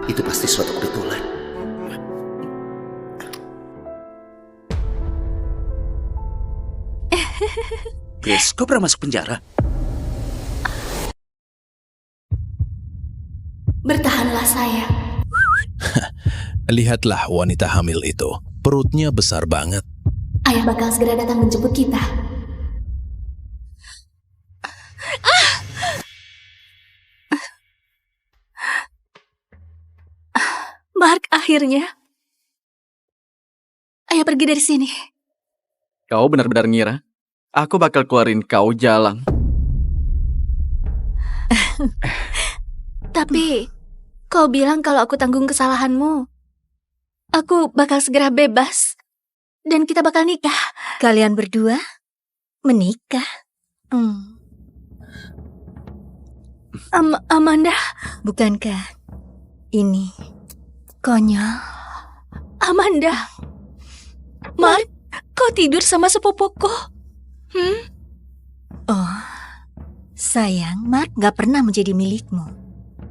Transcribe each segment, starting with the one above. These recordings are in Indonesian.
Itu pasti suatu kebetulan. Grace, kau pernah masuk penjara? Bertahanlah sayang. Lihatlah wanita hamil itu. Perutnya besar banget. Ayah bakal segera datang menjemput kita. Mark, akhirnya. Ayah pergi dari sini. Kau benar-benar ngira aku bakal keluarin kau jalan. Tapi, kau bilang kalau aku tanggung kesalahanmu. Aku bakal segera bebas. Dan kita bakal nikah. Kalian berdua menikah? Amanda. Bukankah ini konyol? Amanda. Mark, kau tidur sama sepupuku. Oh, sayang, Mark gak pernah menjadi milikmu.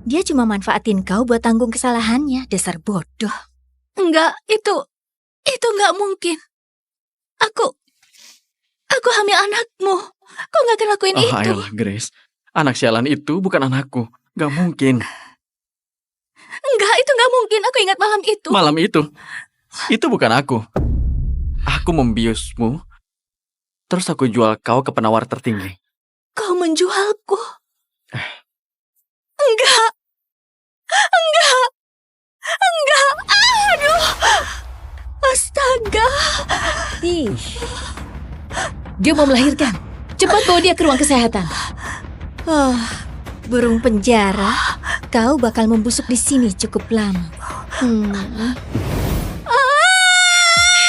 Dia cuma manfaatin kau buat tanggung kesalahannya, dasar bodoh. Enggak, itu enggak mungkin. Aku hamil anakmu. Kau gak akan lakuin itu. Ayolah, Grace. Anak sialan itu bukan anakku. Gak mungkin. Enggak, itu gak mungkin. Aku ingat malam itu. Malam itu? Itu bukan aku. Aku membiusmu. Terus aku jual kau ke penawar tertinggi. Kau menjualku. Enggak. Aduh. Astaga. Dia mau melahirkan. Cepat bawa dia ke ruang kesehatan. Oh, burung penjara. Kau bakal membusuk di sini cukup lama.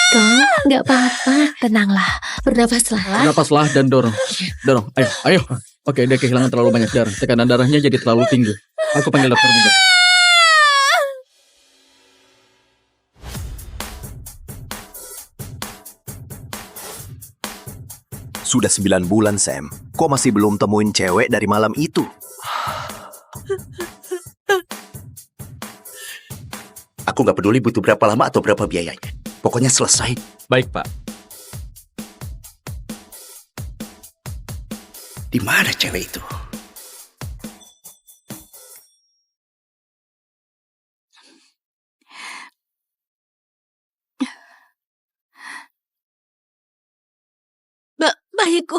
Kau nggak apa-apa, tenanglah. Bernafaslah. Napaslah dan dorong. Dorong, ayo. Oke, dia kehilangan terlalu banyak darah. Tekanan darahnya jadi terlalu tinggi. Aku panggil dokter juga. Sudah 9 bulan, Sam. Kok masih belum temuin cewek dari malam itu? Aku nggak peduli butuh berapa lama atau berapa biayanya. Pokoknya selesai. Baik, Pak. Di mana cewek itu? Bayiku.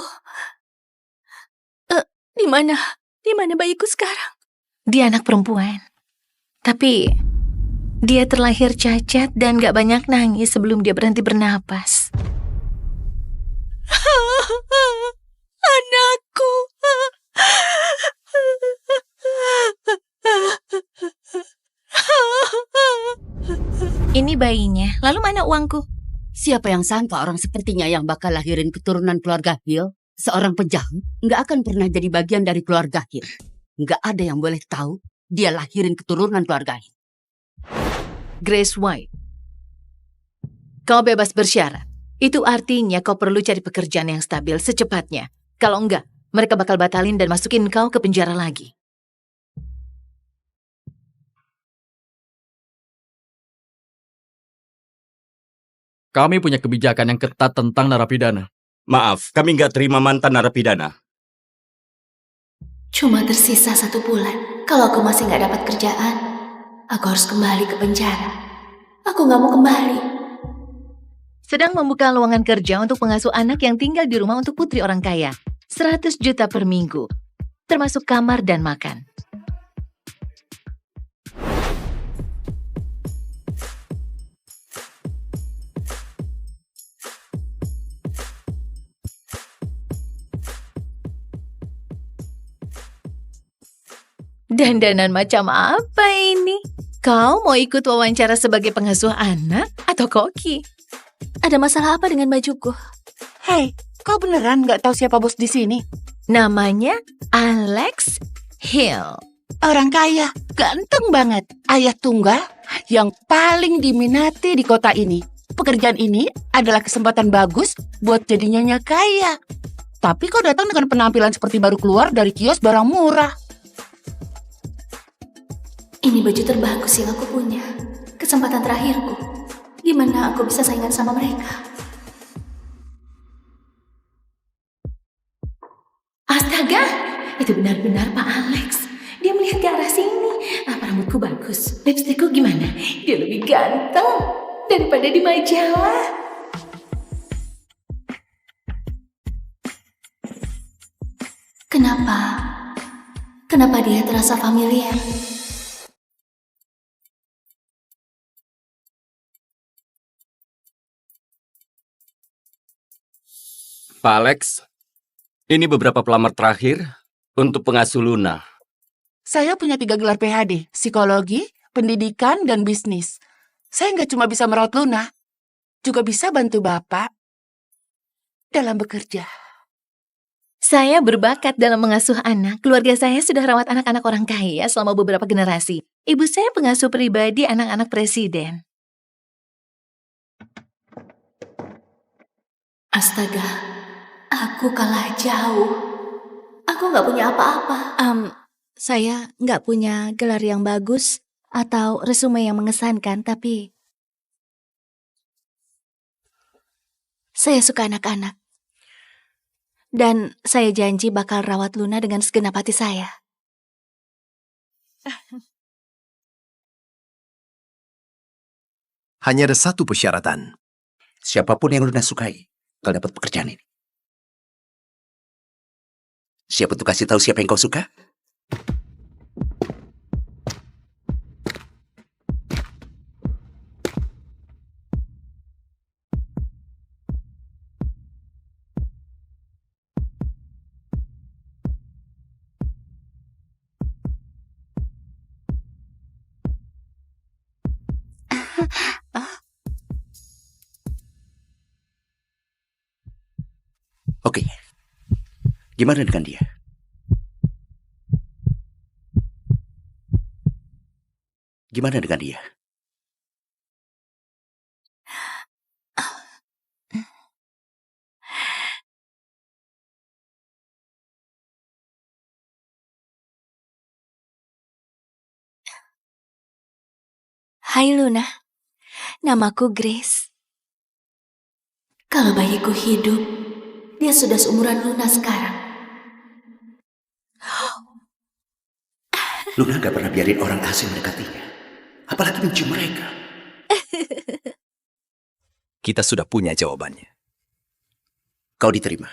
Di mana bayiku sekarang? Dia anak perempuan. Tapi dia terlahir cacat dan gak banyak nangis sebelum dia berhenti bernapas. Anakku. Ini bayinya. Lalu mana uangku? Siapa yang sangka orang sepertinya yang bakal lahirin keturunan keluarga Hill, seorang penjahat, nggak akan pernah jadi bagian dari keluarga Hill. Nggak ada yang boleh tahu dia lahirin keturunan keluarga Hill. Grace White. Kau bebas bersyarat. Itu artinya kau perlu cari pekerjaan yang stabil secepatnya. Kalau enggak, mereka bakal batalin dan masukin kau ke penjara lagi. Kami punya kebijakan yang ketat tentang narapidana. Maaf, kami nggak terima mantan narapidana. Cuma tersisa 1 bulan. Kalau aku masih nggak dapat kerjaan, aku harus kembali ke penjara. Aku nggak mau kembali. Sedang membuka lowongan kerja untuk pengasuh anak yang tinggal di rumah untuk putri orang kaya. 100 juta per minggu, termasuk kamar dan makan. Dandanan macam apa ini? Kau mau ikut wawancara sebagai pengasuh anak atau koki? Ada masalah apa dengan bajuku? Hei, kau beneran nggak tahu siapa bos di sini? Namanya Alex Hill. Orang kaya, ganteng banget. Ayah tunggal yang paling diminati di kota ini. Pekerjaan ini adalah kesempatan bagus buat jadi nyonya kaya. Tapi kau datang dengan penampilan seperti baru keluar dari kios barang murah. Ini baju terbagus yang aku punya. Kesempatan terakhirku. Gimana aku bisa saingan sama mereka? Astaga, itu benar-benar Pak Alex. Dia melihat ke arah sini. Apa rambutku bagus? Lipstikku gimana? Dia lebih ganteng daripada di majalah. Kenapa? Kenapa dia terasa familiar? Pak Alex, ini beberapa pelamar terakhir untuk pengasuh Luna. Saya punya 3 gelar PhD, psikologi, pendidikan, dan bisnis. Saya nggak cuma bisa merawat Luna, juga bisa bantu Bapak dalam bekerja. Saya berbakat dalam mengasuh anak. Keluarga saya sudah rawat anak-anak orang kaya selama beberapa generasi. Ibu saya pengasuh pribadi anak-anak presiden. Astaga, aku kalah jauh. Aku nggak punya apa-apa. Saya nggak punya gelar yang bagus atau resume yang mengesankan, tapi saya suka anak-anak. Dan saya janji bakal rawat Luna dengan segenap hati saya. Hanya ada satu persyaratan. Siapapun yang Luna sukai, kau dapat pekerjaan ini. Siap untuk kasih tahu siapa yang kau suka? Oke. Gimana dengan dia? Gimana dengan dia? Hai Luna, namaku Grace. Kalau bayiku hidup, dia sudah seumuran Luna sekarang. Luna gak pernah biarin orang asing mendekatinya. Apalagi mencium mereka. Kita sudah punya jawabannya. Kau diterima.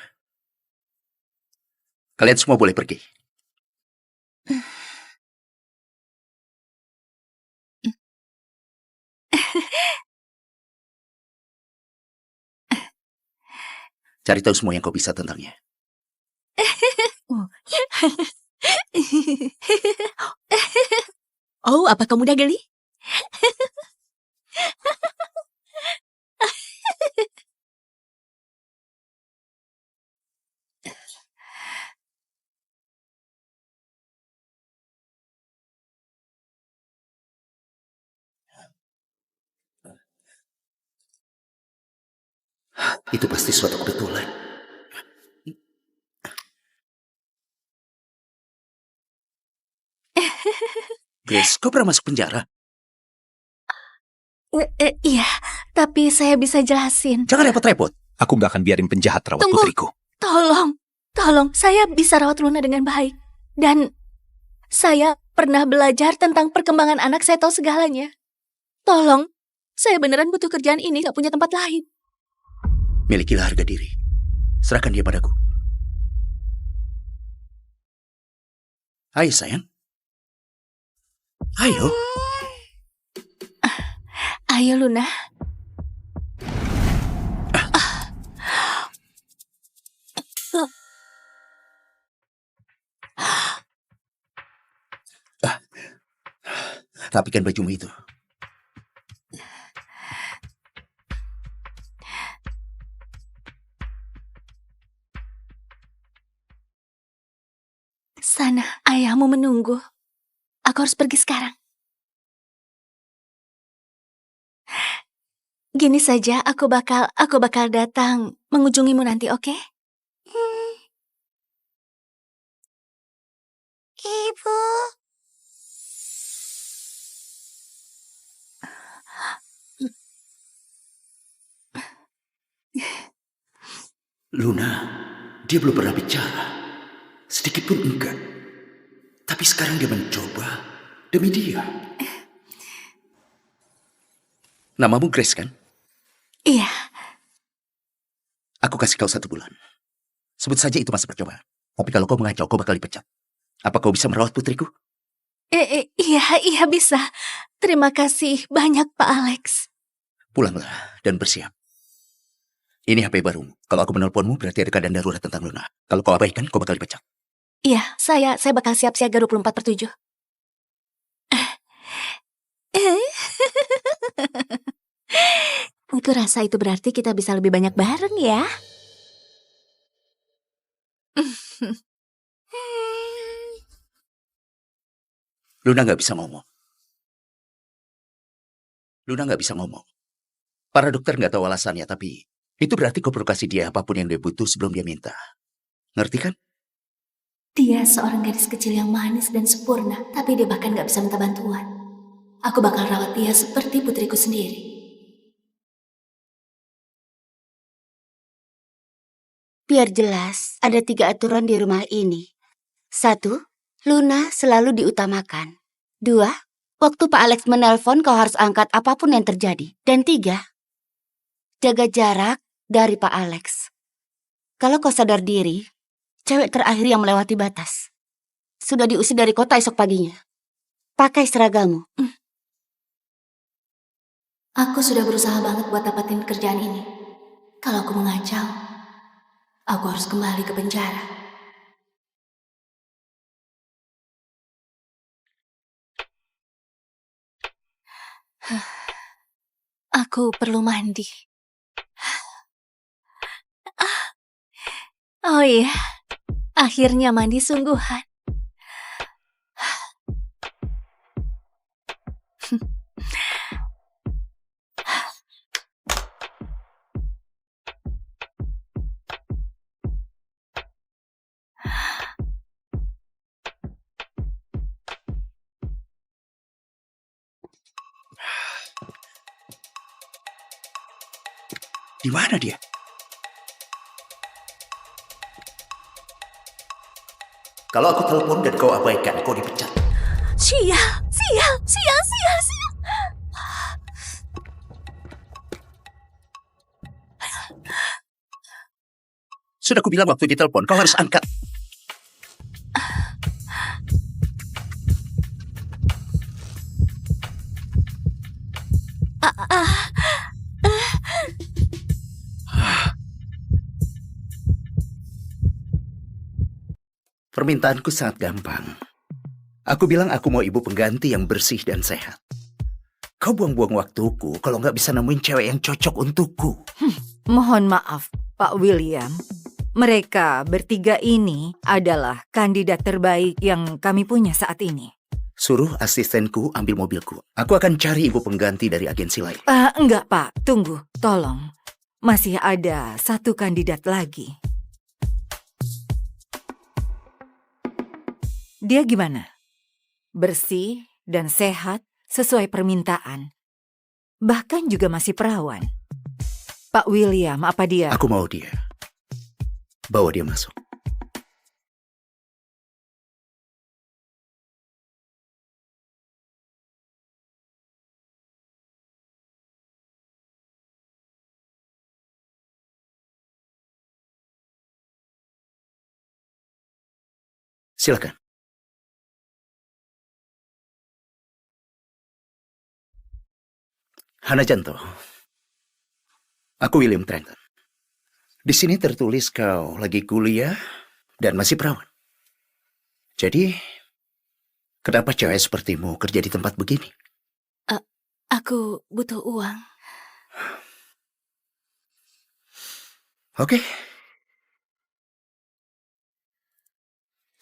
Kalian semua boleh pergi. Cari tahu semua yang kau bisa tentangnya. Oh, apa kamu udah geli? Itu pasti suatu kebetulan. Grace, kau pernah masuk penjara? Iya, tapi saya bisa jelasin. Jangan repot-repot. Aku nggak akan biarin penjahat rawat Tunggu. putriku. Tolong, saya bisa rawat Luna dengan baik. Dan saya pernah belajar tentang perkembangan anak, saya tahu segalanya. Tolong, saya beneran butuh kerjaan ini, gak punya tempat lain. Milikilah harga diri. Serahkan dia padaku. Ayo sayang. Ayo. Ayo Luna. Rapikan bajumu itu. Sana Dan ayahmu menunggu. Aku harus pergi sekarang. Gini saja, aku bakal datang mengunjungimu nanti, oke? Ibu. Luna, dia belum pernah bicara. Sedikit pun enggak. Tapi sekarang dia mencoba demi dia. Namamu Grace kan? Iya, Aku kasih kau 1 bulan. Sebut saja itu masa percobaan. Tapi kalau kau mengacau, kau bakal dipecat. Apa kau bisa merawat putriku? iya bisa. Terima kasih banyak, Pak Alex. Pulanglah dan bersiap. Ini HP barumu. Kalau aku menelponmu berarti ada keadaan darurat tentang Luna. Kalau kau abaikan, kau bakal dipecat. Iya, saya bakal siap siaga 24/7. Aku rasa itu berarti kita bisa lebih banyak bareng ya. Luna nggak bisa ngomong. Luna nggak bisa ngomong. Para dokter nggak tahu alasannya, tapi itu berarti kau perlu kasih dia apapun yang dia butuh sebelum dia minta. Ngerti kan? Dia seorang gadis kecil yang manis dan sempurna, tapi dia bahkan gak bisa minta bantuan. Aku bakal rawat dia seperti putriku sendiri. Biar jelas, ada 3 aturan di rumah ini. 1, Luna selalu diutamakan. 2, waktu Pak Alex menelpon kau harus angkat apapun yang terjadi. Dan 3, jaga jarak dari Pak Alex. Kalau kau sadar diri, cewek terakhir yang melewati batas. Sudah diusir dari kota esok paginya. Pakai seragammu. Aku sudah berusaha banget buat dapatin kerjaan ini. Kalau aku mengacau, aku harus kembali ke penjara. Aku perlu mandi. Oh iya, akhirnya mandi sungguhan. Di mana dia? Kalau aku telepon dan kau abaikan, kau dipecat. Sial. Sudah kubilang waktu ditelepon, kau harus angkat. Permintaanku sangat gampang. Aku bilang aku mau ibu pengganti yang bersih dan sehat. Kau buang-buang waktuku kalau nggak bisa nemuin cewek yang cocok untukku. Mohon maaf, Pak William. Mereka bertiga ini adalah kandidat terbaik yang kami punya saat ini. Suruh asistenku ambil mobilku. Aku akan cari ibu pengganti dari agensi lain. Enggak, Pak. Tunggu, tolong. Masih ada 1 kandidat lagi. Dia gimana? Bersih dan sehat sesuai permintaan. Bahkan juga masih perawan. Pak William, apa dia? Aku mau dia. Bawa dia masuk. Silakan. Hana Janto. Aku William Trenton. Di sini tertulis kau lagi kuliah dan masih perawan. Jadi, kenapa cewek sepertimu kerja di tempat begini? Aku butuh uang. Oke.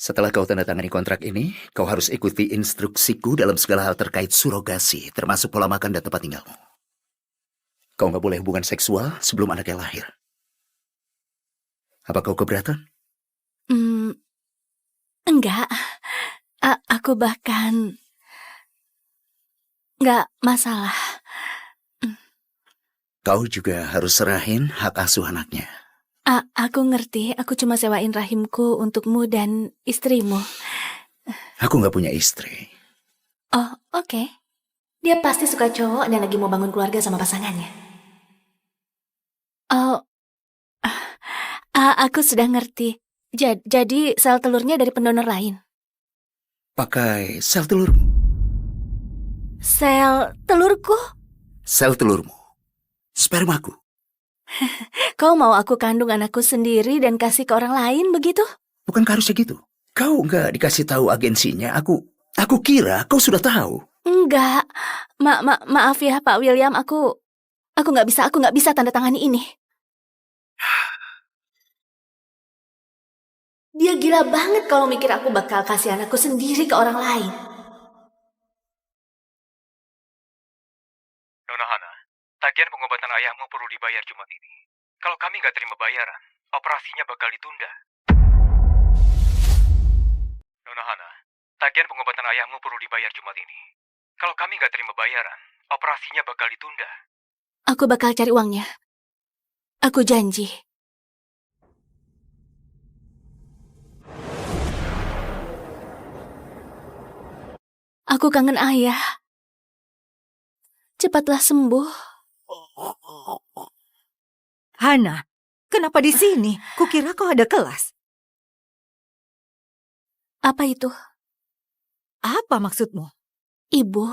Setelah kau tanda tangani kontrak ini, kau harus ikuti instruksiku dalam segala hal terkait surogasi, termasuk pola makan dan tempat tinggalmu. Kau nggak boleh hubungan seksual sebelum anaknya lahir. Apa kau keberatan? Enggak. Aku bahkan nggak masalah. Kau juga harus serahin hak asuh anaknya. Aku ngerti, aku cuma sewain rahimku untukmu dan istrimu. Aku nggak punya istri. Oh, oke. Dia pasti suka cowok dan lagi mau bangun keluarga sama pasangannya. Oh, aku sudah ngerti. Jadi sel telurnya dari pendonor lain. Pakai sel telurmu. Sel telurku? Sel telurmu. Spermaku. Kau mau aku kandung anakku sendiri dan kasih ke orang lain begitu? Bukankah harusnya gitu? Kau nggak dikasih tahu agensinya. Aku kira kau sudah tahu. Enggak. Maaf ya Pak William, aku nggak bisa tanda tangani ini. Dia gila banget kalau mikir aku bakal kasih anakku sendiri ke orang lain. Nona Hana, tagihan pengobatan ayahmu perlu dibayar Jumat ini. Kalau kami nggak terima bayaran, operasinya bakal ditunda. Nona Hana, tagihan pengobatan ayahmu perlu dibayar Jumat ini. Kalau kami nggak terima bayaran, operasinya bakal ditunda. Aku bakal cari uangnya. Aku janji. Aku kangen ayah. Cepatlah sembuh. Hana, kenapa di sini? Kukira kau ada kelas. Apa itu? Apa maksudmu? Ibu.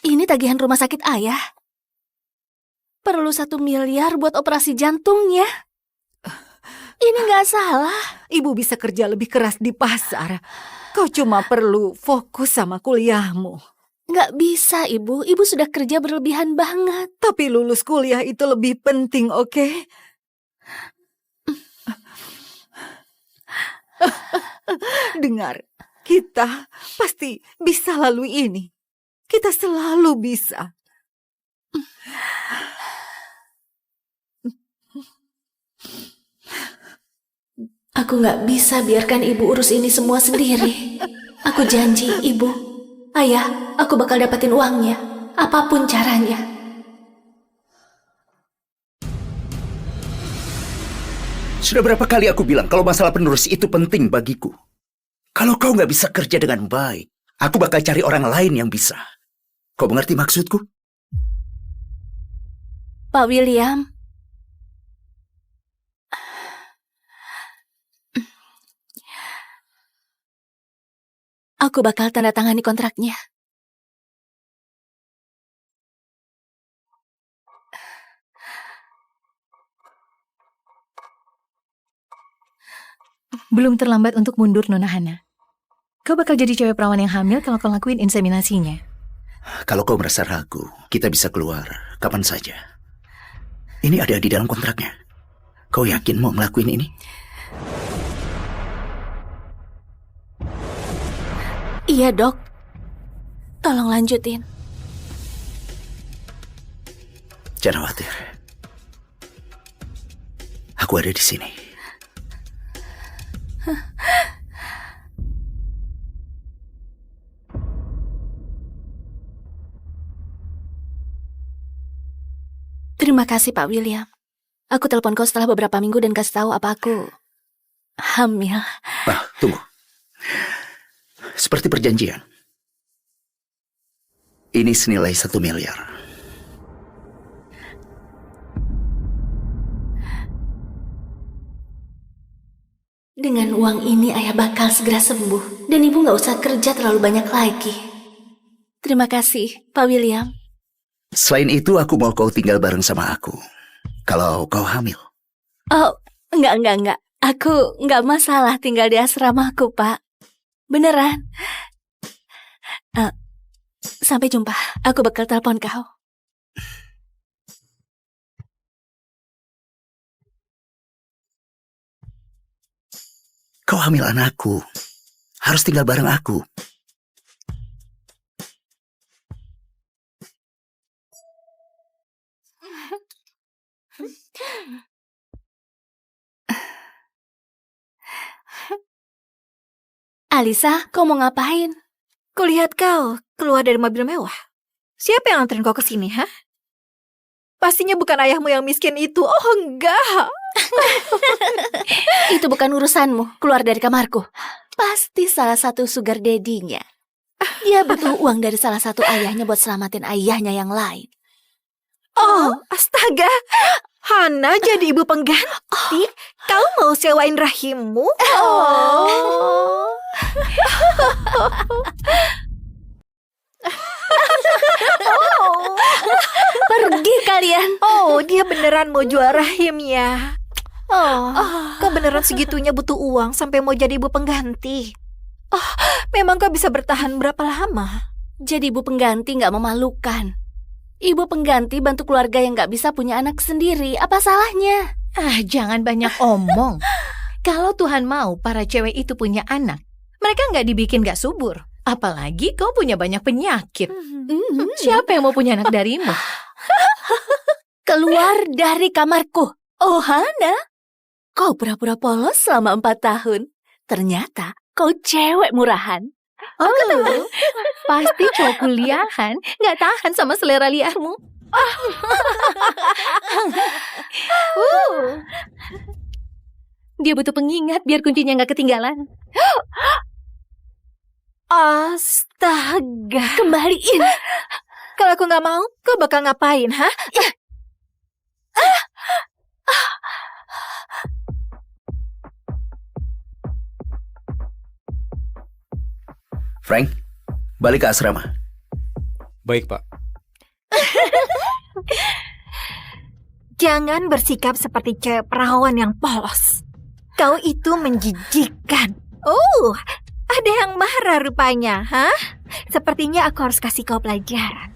Ini tagihan rumah sakit ayah. Perlu 1 miliar buat operasi jantungnya. Ini nggak salah. Ibu bisa kerja lebih keras di pasar. Kau cuma perlu fokus sama kuliahmu. Nggak bisa, Ibu. Ibu sudah kerja berlebihan banget. Tapi lulus kuliah itu lebih penting, oke? Dengar, kita pasti bisa lalui ini. Kita selalu bisa. Aku nggak bisa biarkan ibu urus ini semua sendiri. Aku janji, ibu. Ayah, aku bakal dapetin uangnya. Apapun caranya. Sudah berapa kali aku bilang kalau masalah penerus itu penting bagiku. Kalau kau nggak bisa kerja dengan baik, aku bakal cari orang lain yang bisa. Kau mengerti maksudku? Pak William. Aku bakal tanda tangani kontraknya. Belum terlambat untuk mundur, Nona Hana. Kau bakal jadi cewek perawan yang hamil kalau kau lakuin inseminasinya. Kalau kau merasa ragu, kita bisa keluar kapan saja. Ini ada di dalam kontraknya. Kau yakin mau ngelakuin ini? Iya, Dok. Tolong lanjutin. Jangan khawatir. Aku ada di sini. Terima kasih, Pak William. Aku telepon kau setelah beberapa minggu dan kasih tahu apa aku hamil. Tunggu. Seperti perjanjian. Ini senilai 1 miliar. Dengan uang ini ayah bakal segera sembuh. Dan ibu gak usah kerja terlalu banyak lagi. Terima kasih, Pak William. Selain itu, aku mau kau tinggal bareng sama aku. Kalau kau hamil. Oh, enggak. Aku nggak masalah tinggal di asramaku, Pak. Beneran. Sampai jumpa. Aku bakal telepon kau. Kau hamil anakku. Harus tinggal bareng aku. Alisa, kau mau ngapain? Kulihat kau keluar dari mobil mewah. Siapa yang anterin kau ke sini, ha? Pastinya bukan ayahmu yang miskin itu. Oh, enggak. Itu bukan urusanmu. Keluar dari kamarku. Pasti salah satu sugar daddy-nya. Dia butuh uang dari salah satu ayahnya buat selamatin ayahnya yang lain. Oh, astaga. Hana jadi ibu pengganti. Kau mau sewain rahimmu? Oh. Pergi kalian. Oh, dia beneran mau jual rahimnya. Oh, kau beneran segitunya butuh uang sampai mau jadi ibu pengganti. Oh, memang kau bisa bertahan berapa lama? Jadi ibu pengganti nggak memalukan. Ibu pengganti bantu keluarga yang nggak bisa punya anak sendiri. Apa salahnya? Jangan banyak omong. Kalau Tuhan mau para cewek itu punya anak, mereka nggak dibikin nggak subur. Apalagi kau punya banyak penyakit. Siapa yang mau punya anak darimu? Keluar dari kamarku. Oh, Hana. Kau pura-pura polos selama 4 tahun. Ternyata kau cewek murahan. Oh, pasti cowok kuliahan nggak tahan sama selera liarmu. Dia butuh pengingat biar kuncinya nggak ketinggalan. Astaga. Kembaliin. Kalau aku nggak mau, kau bakal ngapain, ha? Frank, balik ke asrama. Baik, Pak. Jangan bersikap seperti cewek perawan yang polos. Kau itu menjijikkan. Oh, ada yang marah rupanya, ha? Sepertinya aku harus kasih kau pelajaran.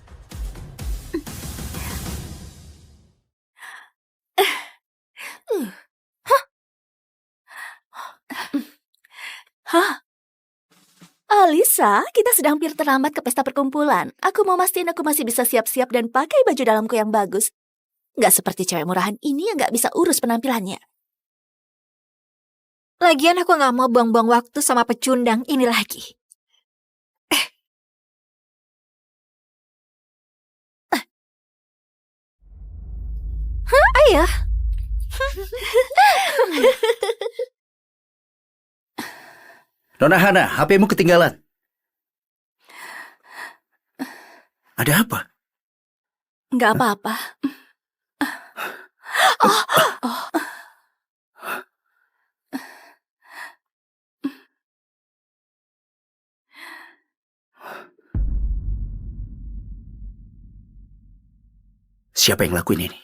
Hah? Alisa, kita sedang hampir terlambat ke pesta perkumpulan. Aku mau mastiin aku masih bisa siap-siap dan pakai baju dalamku yang bagus. Nggak seperti cewek murahan ini yang nggak bisa urus penampilannya. Lagian aku nggak mau buang-buang waktu sama pecundang ini lagi. Ayah. Nona Hana, HP-mu ketinggalan. Ada apa? Nggak apa-apa. Siapa yang lakuin ini?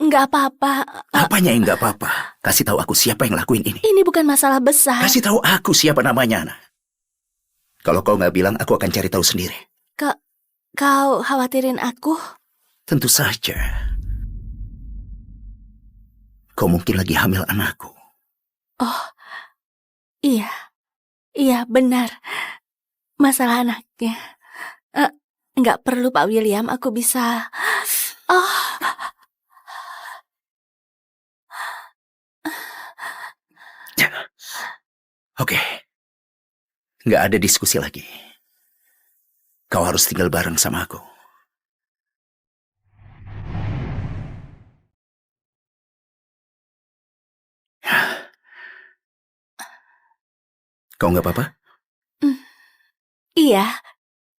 Nggak apa-apa. Apanya yang nggak apa-apa? Kasih tahu aku siapa yang lakuin ini. Ini bukan masalah besar. Kasih tahu aku siapa namanya, Ana. Kalau kau nggak bilang, aku akan cari tahu sendiri. Kau khawatirin aku? Tentu saja. Kau mungkin lagi hamil anakku. Oh, iya. Iya, benar. Masalah anaknya. Nggak perlu, Pak William. Aku bisa... Oh... Oke. Nggak ada diskusi lagi. Kau harus tinggal bareng sama aku. Kau nggak apa-apa? Iya.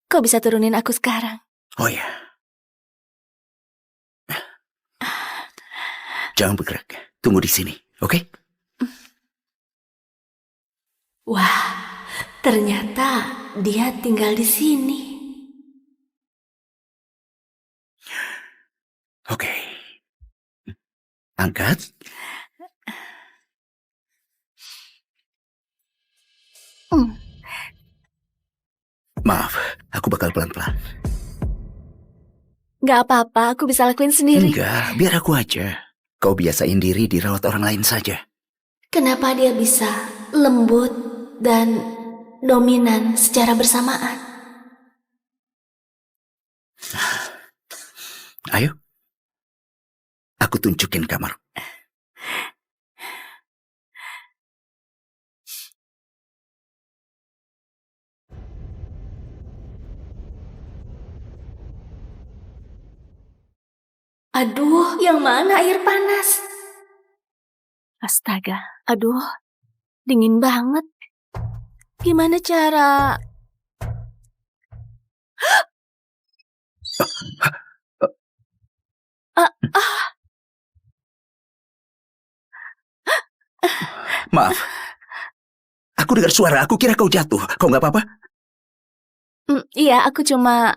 Kau bisa turunin aku sekarang. Oh ya. Jangan bergerak. Tunggu di sini, oke? Wah, ternyata dia tinggal di sini. Oke. Angkat. Maaf, aku bakal pelan-pelan. Gak apa-apa, aku bisa lakuin sendiri. Enggak, biar aku aja. Kau biasain diri dirawat orang lain saja. Kenapa dia bisa lembut dan dominan secara bersamaan? Ayo, aku tunjukin kamar. Aduh, yang mana air panas? Astaga, aduh, dingin banget. Gimana cara... Maaf, aku dengar suara. Aku kira kau jatuh. Kau nggak apa-apa? Iya, aku cuma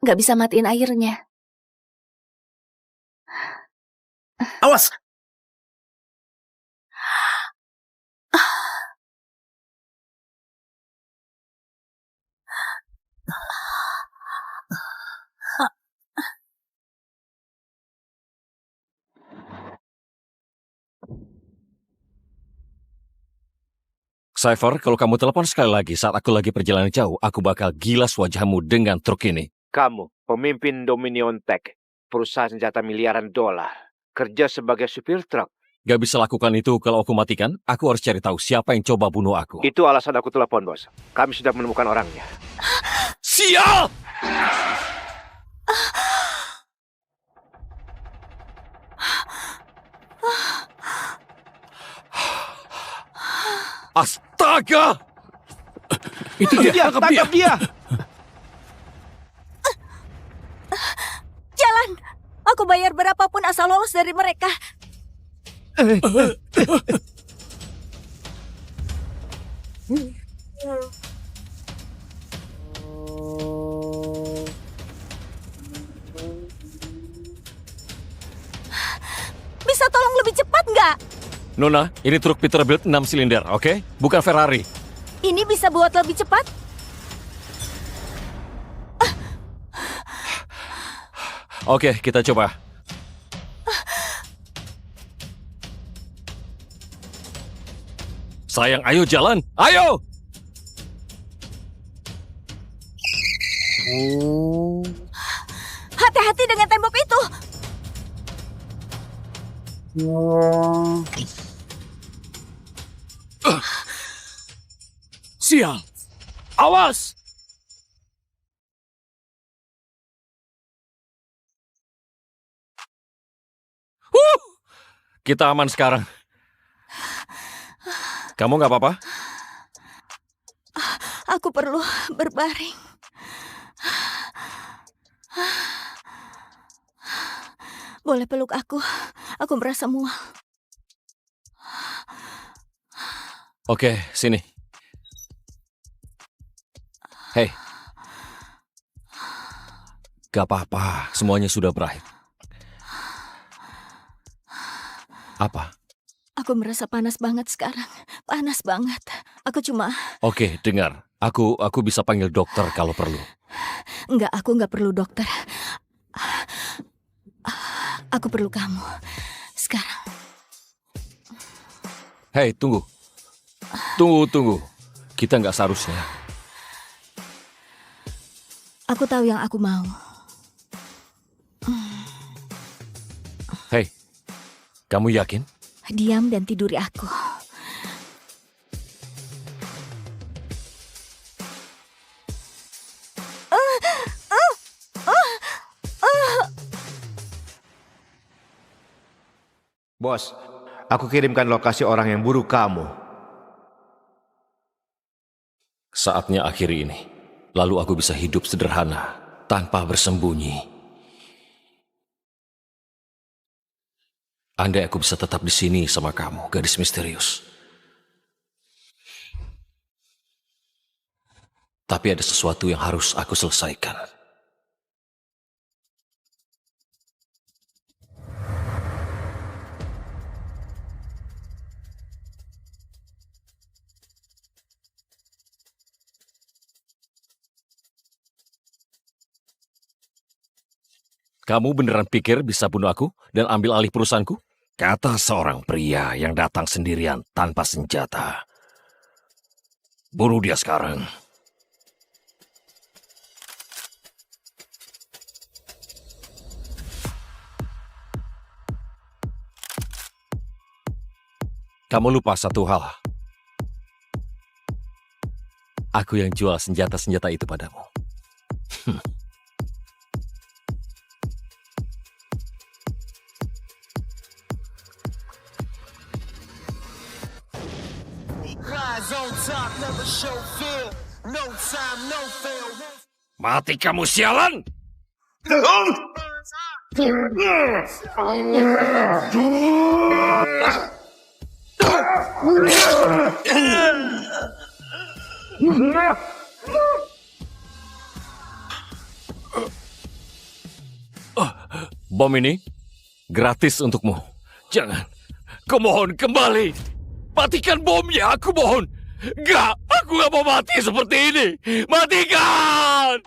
nggak bisa matiin airnya. Awas! Cypher, kalau kamu telepon sekali lagi saat aku lagi perjalanan jauh, aku bakal gilas wajahmu dengan truk ini. Kamu, pemimpin Dominion Tech, perusahaan senjata miliaran dolar, kerja sebagai supir truk. Gak bisa lakukan itu kalau aku matikan. Aku harus cari tahu siapa yang coba bunuh aku. Itu alasan aku telepon, bos. Kami sudah menemukan orangnya. Sial! Astaga! Itu dia, tangkap dia! Jalan! Aku bayar berapapun asal lolos dari mereka. Bisa tolong lebih cepat nggak? Nona, ini truk Peterbilt 6 silinder, oke? Bukan Ferrari. Ini bisa buat lebih cepat? Oke, kita coba. Sayang, ayo jalan. Ayo! Hati-hati dengan tembok itu. Sial! Awas! Kita aman sekarang. Kamu nggak apa-apa? Aku perlu berbaring. Boleh peluk aku? Aku merasa mual. Oke, sini. Hei. Gak apa-apa, semuanya sudah berakhir. Apa? Aku merasa panas banget sekarang. Panas banget. Aku cuma... Oke, dengar. Aku bisa panggil dokter kalau perlu. Enggak, aku nggak perlu dokter. Aku perlu kamu. Sekarang. Hei, tunggu. Tunggu. Kita nggak seharusnya. Aku tahu yang aku mau. Hei, kamu yakin? Diam dan tiduri aku. Bos, aku kirimkan lokasi orang yang bunuh kamu. Saatnya akhiri ini. Lalu aku bisa hidup sederhana, tanpa bersembunyi. Andai aku bisa tetap di sini sama kamu, gadis misterius. Tapi ada sesuatu yang harus aku selesaikan. Kamu beneran pikir bisa bunuh aku dan ambil alih perusahaanku? Kata seorang pria yang datang sendirian tanpa senjata. Bunuh dia sekarang. Kamu lupa satu hal. Aku yang jual senjata-senjata itu padamu. Mati kamu sialan! Bom ini gratis untukmu. Jangan. Kumohon kembali. Matikan bomnya, aku mohon. Enggak, aku gak mau mati seperti ini. Matikan!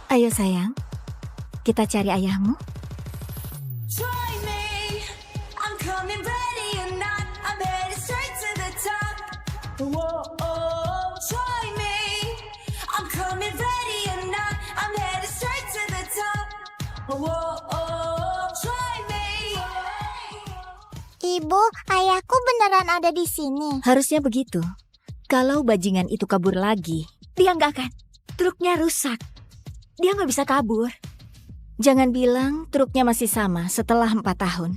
Ayo sayang, kita cari ayahmu. Ibu, ayahku beneran ada di sini. Harusnya begitu. Kalau bajingan itu kabur lagi, dia nggak akan. Truknya rusak. Dia nggak bisa kabur. Jangan bilang truknya masih sama setelah 4 tahun.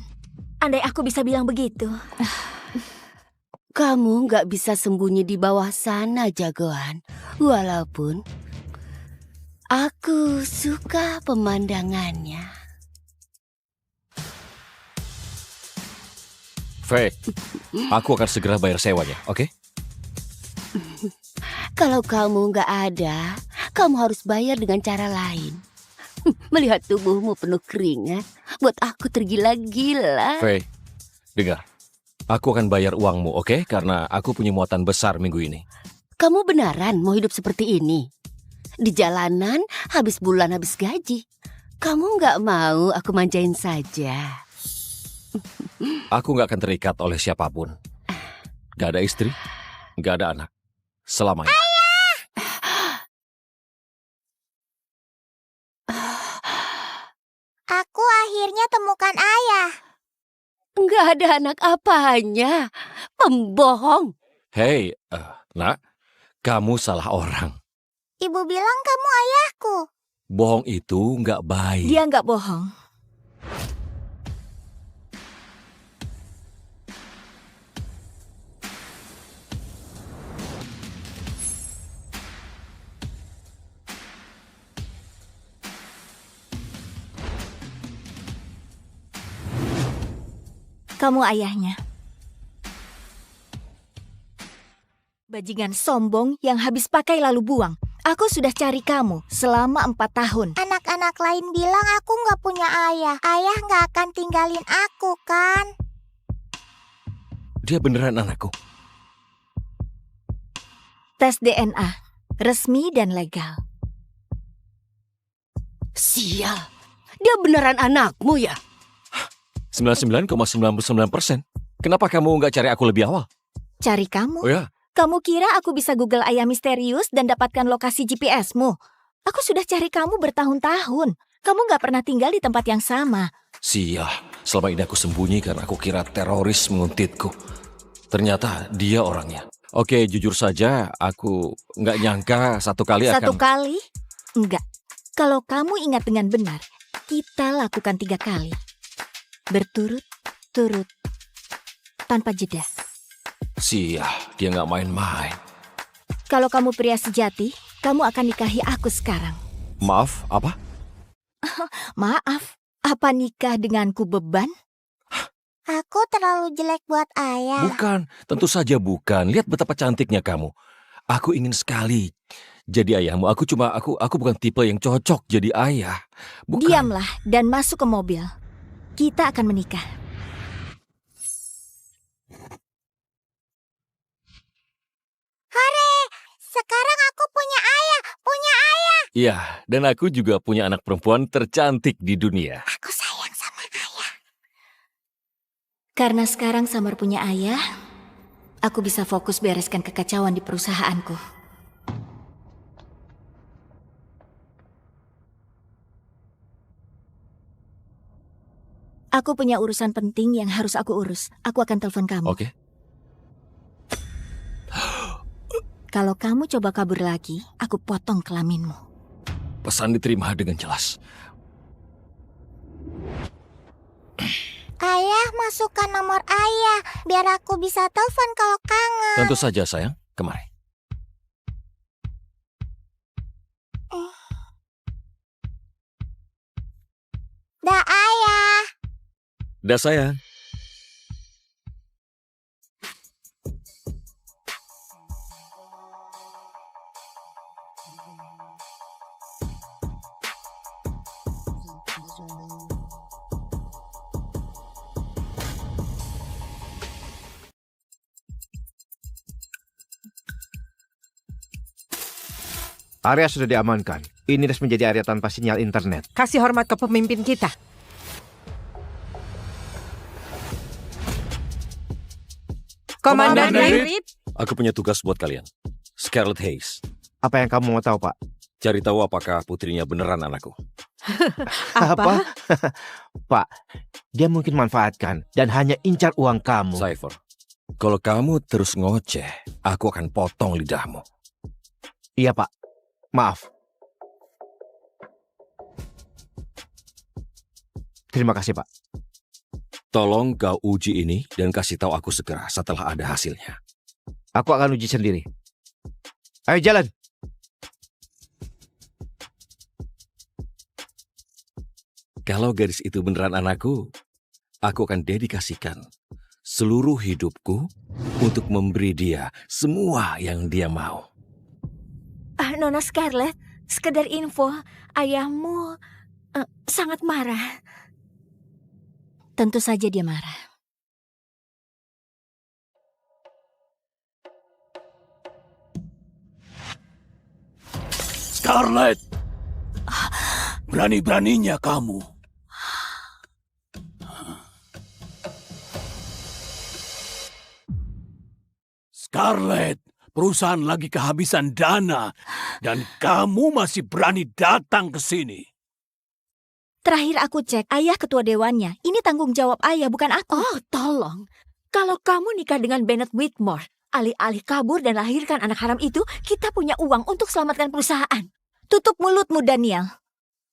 Andai aku bisa bilang begitu. Kamu nggak bisa sembunyi di bawah sana, jagoan. Walaupun aku suka pemandangannya. Faye, aku akan segera bayar sewanya, oke? Kalau kamu nggak ada, kamu harus bayar dengan cara lain. Melihat tubuhmu penuh keringat, buat aku tergila-gila. Faye, dengar. Aku akan bayar uangmu, oke? Karena aku punya muatan besar minggu ini. Kamu beneran mau hidup seperti ini? Di jalanan, habis bulan habis gaji. Kamu nggak mau aku manjain saja? Aku nggak akan terikat oleh siapapun. Gak ada istri, gak ada anak. Selamanya. Aku akhirnya temukan ayah. Nggak ada anak apanya. Pembohong. Hei, nak, kamu salah orang. Ibu bilang kamu ayahku. Bohong itu nggak baik. Dia nggak bohong. Kamu ayahnya. Bajingan sombong yang habis pakai lalu buang. Aku sudah cari kamu selama 4 tahun. Anak-anak lain bilang aku nggak punya ayah. Ayah nggak akan tinggalin aku, kan? Dia beneran anakku. Tes DNA, resmi dan legal. Sial, dia beneran anakmu ya? 99,99%. Kenapa kamu nggak cari aku lebih awal? Cari kamu? Oh ya? Kamu kira aku bisa Google ayah misterius dan dapatkan lokasi GPS-mu? Aku sudah cari kamu bertahun-tahun. Kamu nggak pernah tinggal di tempat yang sama. Sial, selama ini aku sembunyi karena aku kira teroris menguntitku. Ternyata dia orangnya. Oke, jujur saja, aku nggak nyangka satu kali akan... Satu kali? Enggak. Kalau kamu ingat dengan benar, kita lakukan 3 kali. Berturut-turut. Tanpa jeda. Sial, dia nggak main-main. Kalau kamu pria sejati, kamu akan nikahi aku sekarang. Maaf, apa? Maaf, apa nikah denganku beban? Aku terlalu jelek buat ayah. Bukan, tentu saja bukan. Lihat betapa cantiknya kamu. Aku ingin sekali jadi ayahmu. Aku bukan tipe yang cocok jadi ayah. Bukan. Diamlah dan masuk ke mobil. Kita akan menikah. Hore! Sekarang aku punya ayah. Iya, dan aku juga punya anak perempuan tercantik di dunia. Aku sayang sama ayah. Karena sekarang Summer punya ayah, aku bisa fokus bereskan kekacauan di perusahaanku. Aku punya urusan penting yang harus aku urus. Aku akan telepon kamu. Oke. Kalau kamu coba kabur lagi, aku potong kelaminmu. Pesan diterima dengan jelas. Ayah, masukkan nomor ayah biar aku bisa telepon kalau kangen. Tentu saja, sayang. Kemari. Dah, ayah. Dah, sayang. Area sudah diamankan. Ini resmi menjadi area tanpa sinyal internet. Kasih hormat ke pemimpin kita. Komandan Reed. Aku punya tugas buat kalian. Scarlet Hayes. Apa yang kamu mau tahu, Pak? Cari tahu apakah putrinya beneran anakku. Apa? Pak, dia mungkin manfaatkan dan hanya incar uang kamu. Cypher, kalau kamu terus ngoceh, aku akan potong lidahmu. Iya, Pak. Maaf. Terima kasih, Pak. Tolong kau uji ini dan kasih tahu aku segera setelah ada hasilnya. Aku akan uji sendiri. Ayo jalan. Kalau gadis itu beneran anakku, aku akan dedikasikan seluruh hidupku untuk memberi dia semua yang dia mau. Nona Scarlet, sekedar info, ayahmu sangat marah. Tentu saja dia marah. Scarlet! Berani-beraninya kamu. Scarlet, perusahaan lagi kehabisan dana dan kamu masih berani datang ke sini. Terakhir aku cek, ayah ketua dewannya. Ini tanggung jawab ayah, bukan aku. Oh, tolong. Kalau kamu nikah dengan Bennett Whitmore, alih-alih kabur dan lahirkan anak haram itu, kita punya uang untuk selamatkan perusahaan. Tutup mulutmu, Daniel.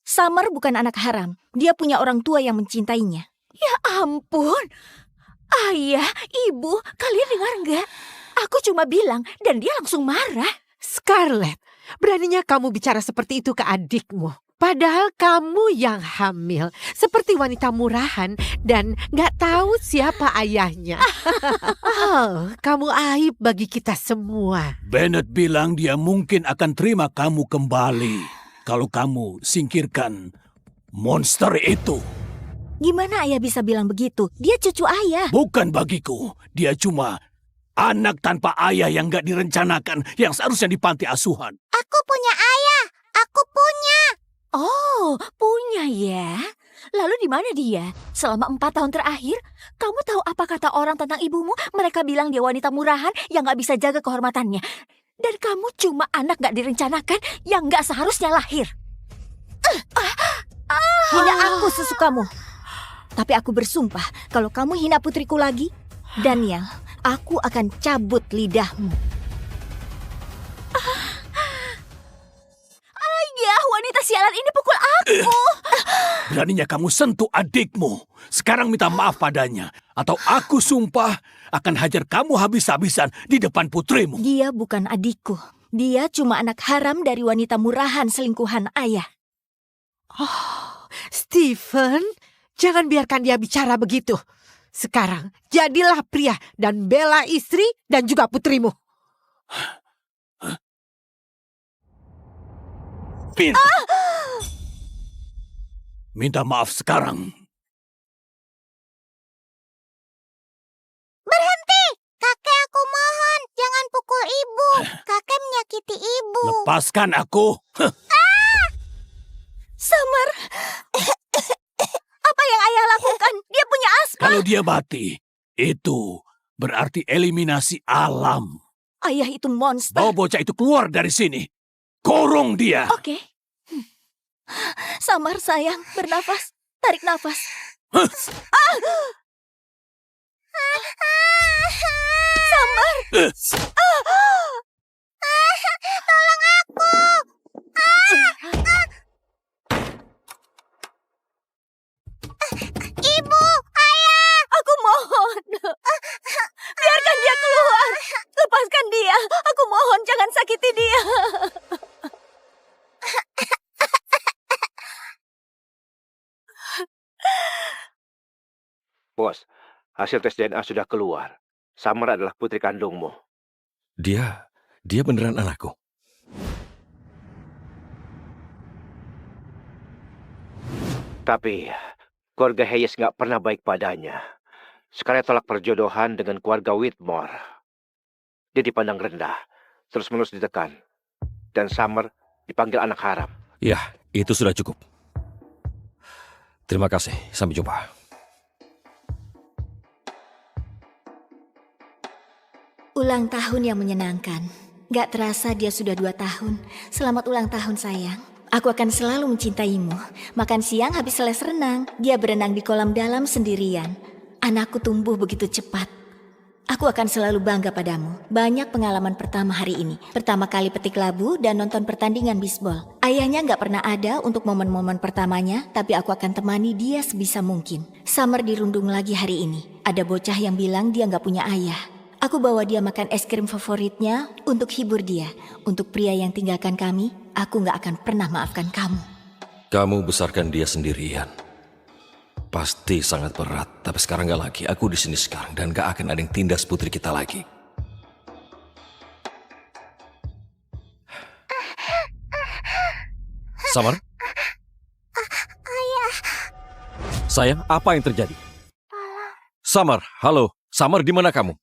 Summer bukan anak haram. Dia punya orang tua yang mencintainya. Ya ampun. Ayah, ibu, kalian dengar nggak? Aku cuma bilang dan dia langsung marah. Scarlett, beraninya kamu bicara seperti itu ke adikmu. Padahal kamu yang hamil, seperti wanita murahan dan nggak tahu siapa ayahnya. Oh, kamu aib bagi kita semua. Bennett bilang dia mungkin akan terima kamu kembali kalau kamu singkirkan monster itu. Gimana ayah bisa bilang begitu? Dia cucu ayah. Bukan bagiku, dia cuma anak tanpa ayah yang gak direncanakan, yang seharusnya di panti asuhan. Aku punya ayah, aku punya. Oh, punya ya? Lalu di mana dia? Selama 4 tahun terakhir, kamu tahu apa kata orang tentang ibumu? Mereka bilang dia wanita murahan yang gak bisa jaga kehormatannya. Dan kamu cuma anak gak direncanakan yang gak seharusnya lahir. Hina aku sesukamu. Tapi aku bersumpah, kalau kamu hina putriku lagi, Daniel, aku akan cabut lidahmu. Ayah, wanita sialan ini pukul aku. Beraninya kamu sentuh adikmu. Sekarang minta maaf padanya. Atau aku sumpah akan hajar kamu habis-habisan di depan putrimu. Dia bukan adikku. Dia cuma anak haram dari wanita murahan selingkuhan ayah. Oh, Stephen, jangan biarkan dia bicara begitu. Sekarang, jadilah pria dan bela istri dan juga putrimu. Pin. Minta maaf sekarang. Berhenti! Kakek, aku mohon. Jangan pukul ibu. Kakek menyakiti ibu. Lepaskan aku. Summer! Apa yang ayah lakukan? Dia punya asma. Kalau dia mati, itu berarti eliminasi alam. Ayah itu monster. Bawa bocah itu keluar dari sini. Kurung dia. Oke. Summer, sayang. Bernafas. Tarik nafas. Summer! Tolong aku! Ibu! Ayah! Aku mohon. Biarkan dia keluar. Lepaskan dia. Aku mohon, jangan sakiti dia. Bos, hasil tes DNA sudah keluar. Summer adalah putri kandungmu. Dia beneran anakku. Tapi keluarga Hayes nggak pernah baik padanya. Sekarang tolak perjodohan dengan keluarga Whitmore. Dia dipandang rendah, terus-menerus ditekan. Dan Summer dipanggil anak haram. Ya, itu sudah cukup. Terima kasih, sampai jumpa. Ulang tahun yang menyenangkan. Gak terasa dia sudah 2 tahun. Selamat ulang tahun sayang. Aku akan selalu mencintaimu. Makan siang habis les renang. Dia berenang di kolam dalam sendirian. Anakku tumbuh begitu cepat. Aku akan selalu bangga padamu. Banyak pengalaman pertama hari ini. Pertama kali petik labu dan nonton pertandingan bisbol. Ayahnya gak pernah ada untuk momen-momen pertamanya, tapi aku akan temani dia sebisa mungkin. Summer dirundung lagi hari ini. Ada bocah yang bilang dia gak punya ayah. Aku bawa dia makan es krim favoritnya untuk hibur dia. Untuk pria yang tinggalkan kami, aku gak akan pernah maafkan kamu. Kamu besarkan dia sendirian. Pasti sangat berat, tapi sekarang gak lagi. Aku di sini sekarang dan gak akan ada yang tindas putri kita lagi. Summer? Ayah. Sayang, apa yang terjadi? Summer, halo. Summer, di mana kamu?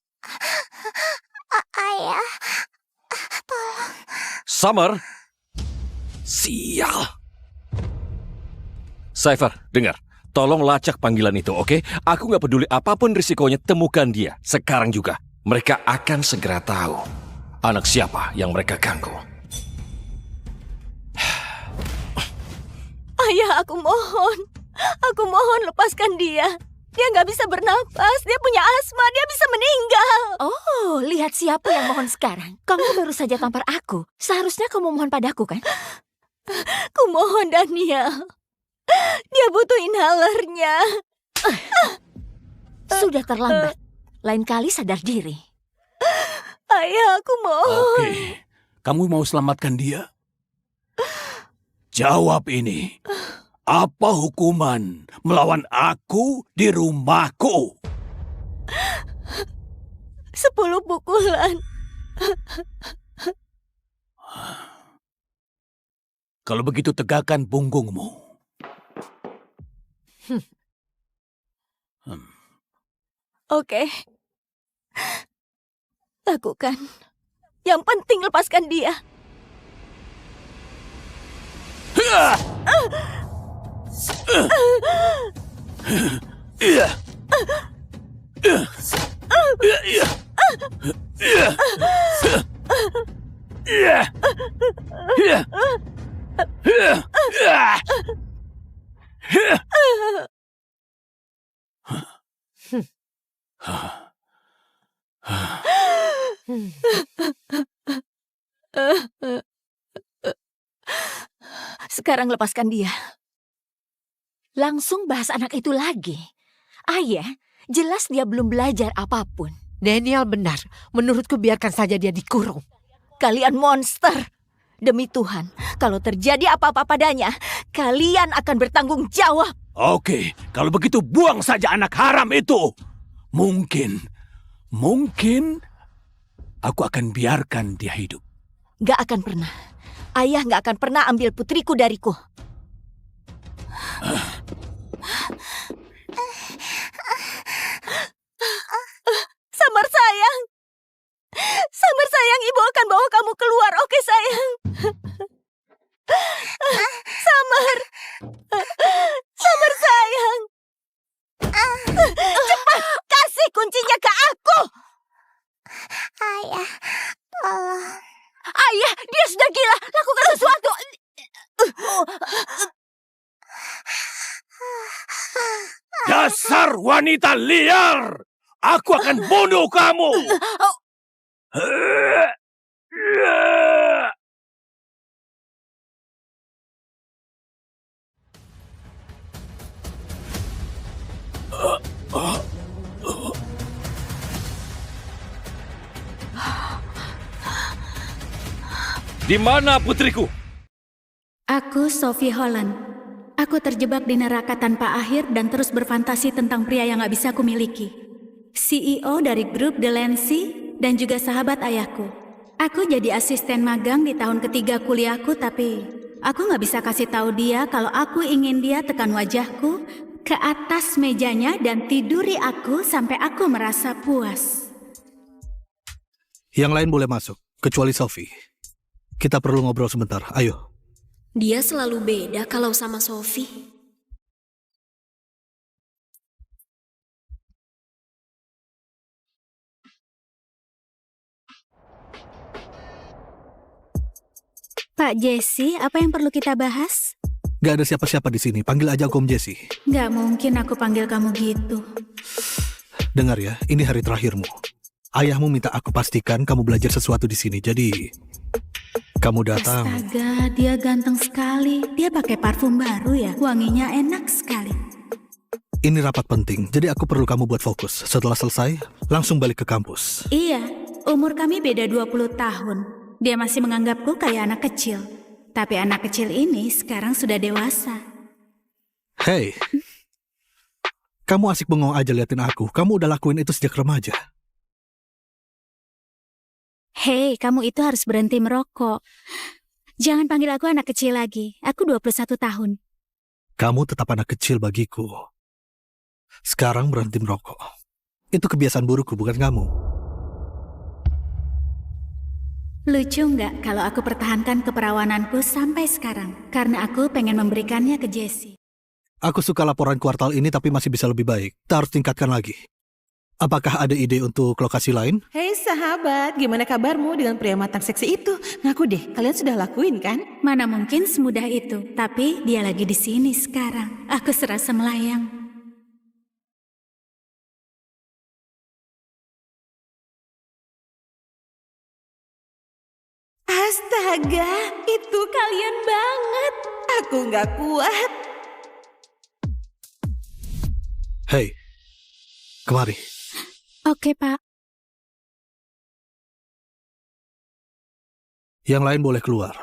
Ayah. Summer? Sial. Cypher, dengar. Tolong lacak panggilan itu, oke? Aku gak peduli apapun risikonya, temukan dia. Sekarang juga. Mereka akan segera tahu anak siapa yang mereka ganggu. Ayah, aku mohon. Aku mohon lepaskan dia. Dia nggak bisa bernapas, dia punya asma, dia bisa meninggal. Oh, lihat siapa yang mohon sekarang. Kamu baru saja tampar aku. Seharusnya kamu mohon padaku, kan? Kumohon, Daniel. Dia butuh inhalernya. Sudah terlambat. Lain kali sadar diri. Ayah, aku mohon. Oke, kamu mau selamatkan dia? Jawab ini. Apa hukuman melawan aku di rumahku? 10 pukulan. Kalau begitu tegakkan punggungmu. Oke. Lakukan. Yang penting lepaskan dia. Sekarang lepaskan dia. Langsung bahas anak itu lagi. Ayah, jelas dia belum belajar apapun. Daniel benar. Menurutku biarkan saja dia dikurung. Kalian monster. Demi Tuhan, kalau terjadi apa-apa padanya, kalian akan bertanggung jawab. Oke, kalau begitu buang saja anak haram itu. Mungkin aku akan biarkan dia hidup. Gak akan pernah. Ayah nggak akan pernah ambil putriku dariku. Samar sayang. Samar sayang, ibu akan bawa kamu keluar, oke sayang? Samar. Samar sayang. Cepat, kasih kuncinya ke aku. Ayah, tolong. Ayah, dia sudah gila. Lakukan sesuatu. Dasar wanita liar! Aku akan bunuh kamu! Di mana putriku? Aku Sophie Holland. Aku terjebak di neraka tanpa akhir dan terus berfantasi tentang pria yang gak bisa aku miliki. CEO dari grup Delancey dan juga sahabat ayahku. Aku jadi asisten magang di tahun ketiga kuliahku, tapi aku gak bisa kasih tahu dia kalau aku ingin dia tekan wajahku ke atas mejanya dan tiduri aku sampai aku merasa puas. Yang lain boleh masuk, kecuali Sophie. Kita perlu ngobrol sebentar, ayo. Dia selalu beda kalau sama Sophie. Pak Jesse, apa yang perlu kita bahas? Gak ada siapa-siapa di sini, panggil aja aku Om Jesse. Gak mungkin aku panggil kamu gitu. Dengar ya, ini hari terakhirmu. Ayahmu minta aku pastikan kamu belajar sesuatu di sini, jadi kamu datang. Astaga, dia ganteng sekali. Dia pakai parfum baru ya, wanginya enak sekali. Ini rapat penting, jadi aku perlu kamu buat fokus. Setelah selesai, langsung balik ke kampus. Iya, umur kami beda 20 tahun. Dia masih menganggapku kayak anak kecil. Tapi anak kecil ini sekarang sudah dewasa. Hey, kamu asik bengong aja liatin aku. Kamu udah lakuin itu sejak remaja. Hei, kamu itu harus berhenti merokok. Jangan panggil aku anak kecil lagi. Aku 21 tahun. Kamu tetap anak kecil bagiku. Sekarang berhenti merokok. Itu kebiasaan burukku, bukan kamu. Lucu nggak kalau aku pertahankan keperawananku sampai sekarang? Karena aku pengen memberikannya ke Jessie. Aku suka laporan kuartal ini tapi masih bisa lebih baik. Kita harus tingkatkan lagi. Apakah ada ide untuk lokasi lain? Hei sahabat, gimana kabarmu dengan pria matang seksi itu? Ngaku deh, kalian sudah lakuin kan? Mana mungkin semudah itu. Tapi dia lagi di sini sekarang. Aku serasa melayang. Astaga, itu kalian banget. Aku nggak kuat. Hei, kemari. Oke, Pak. Yang lain boleh keluar.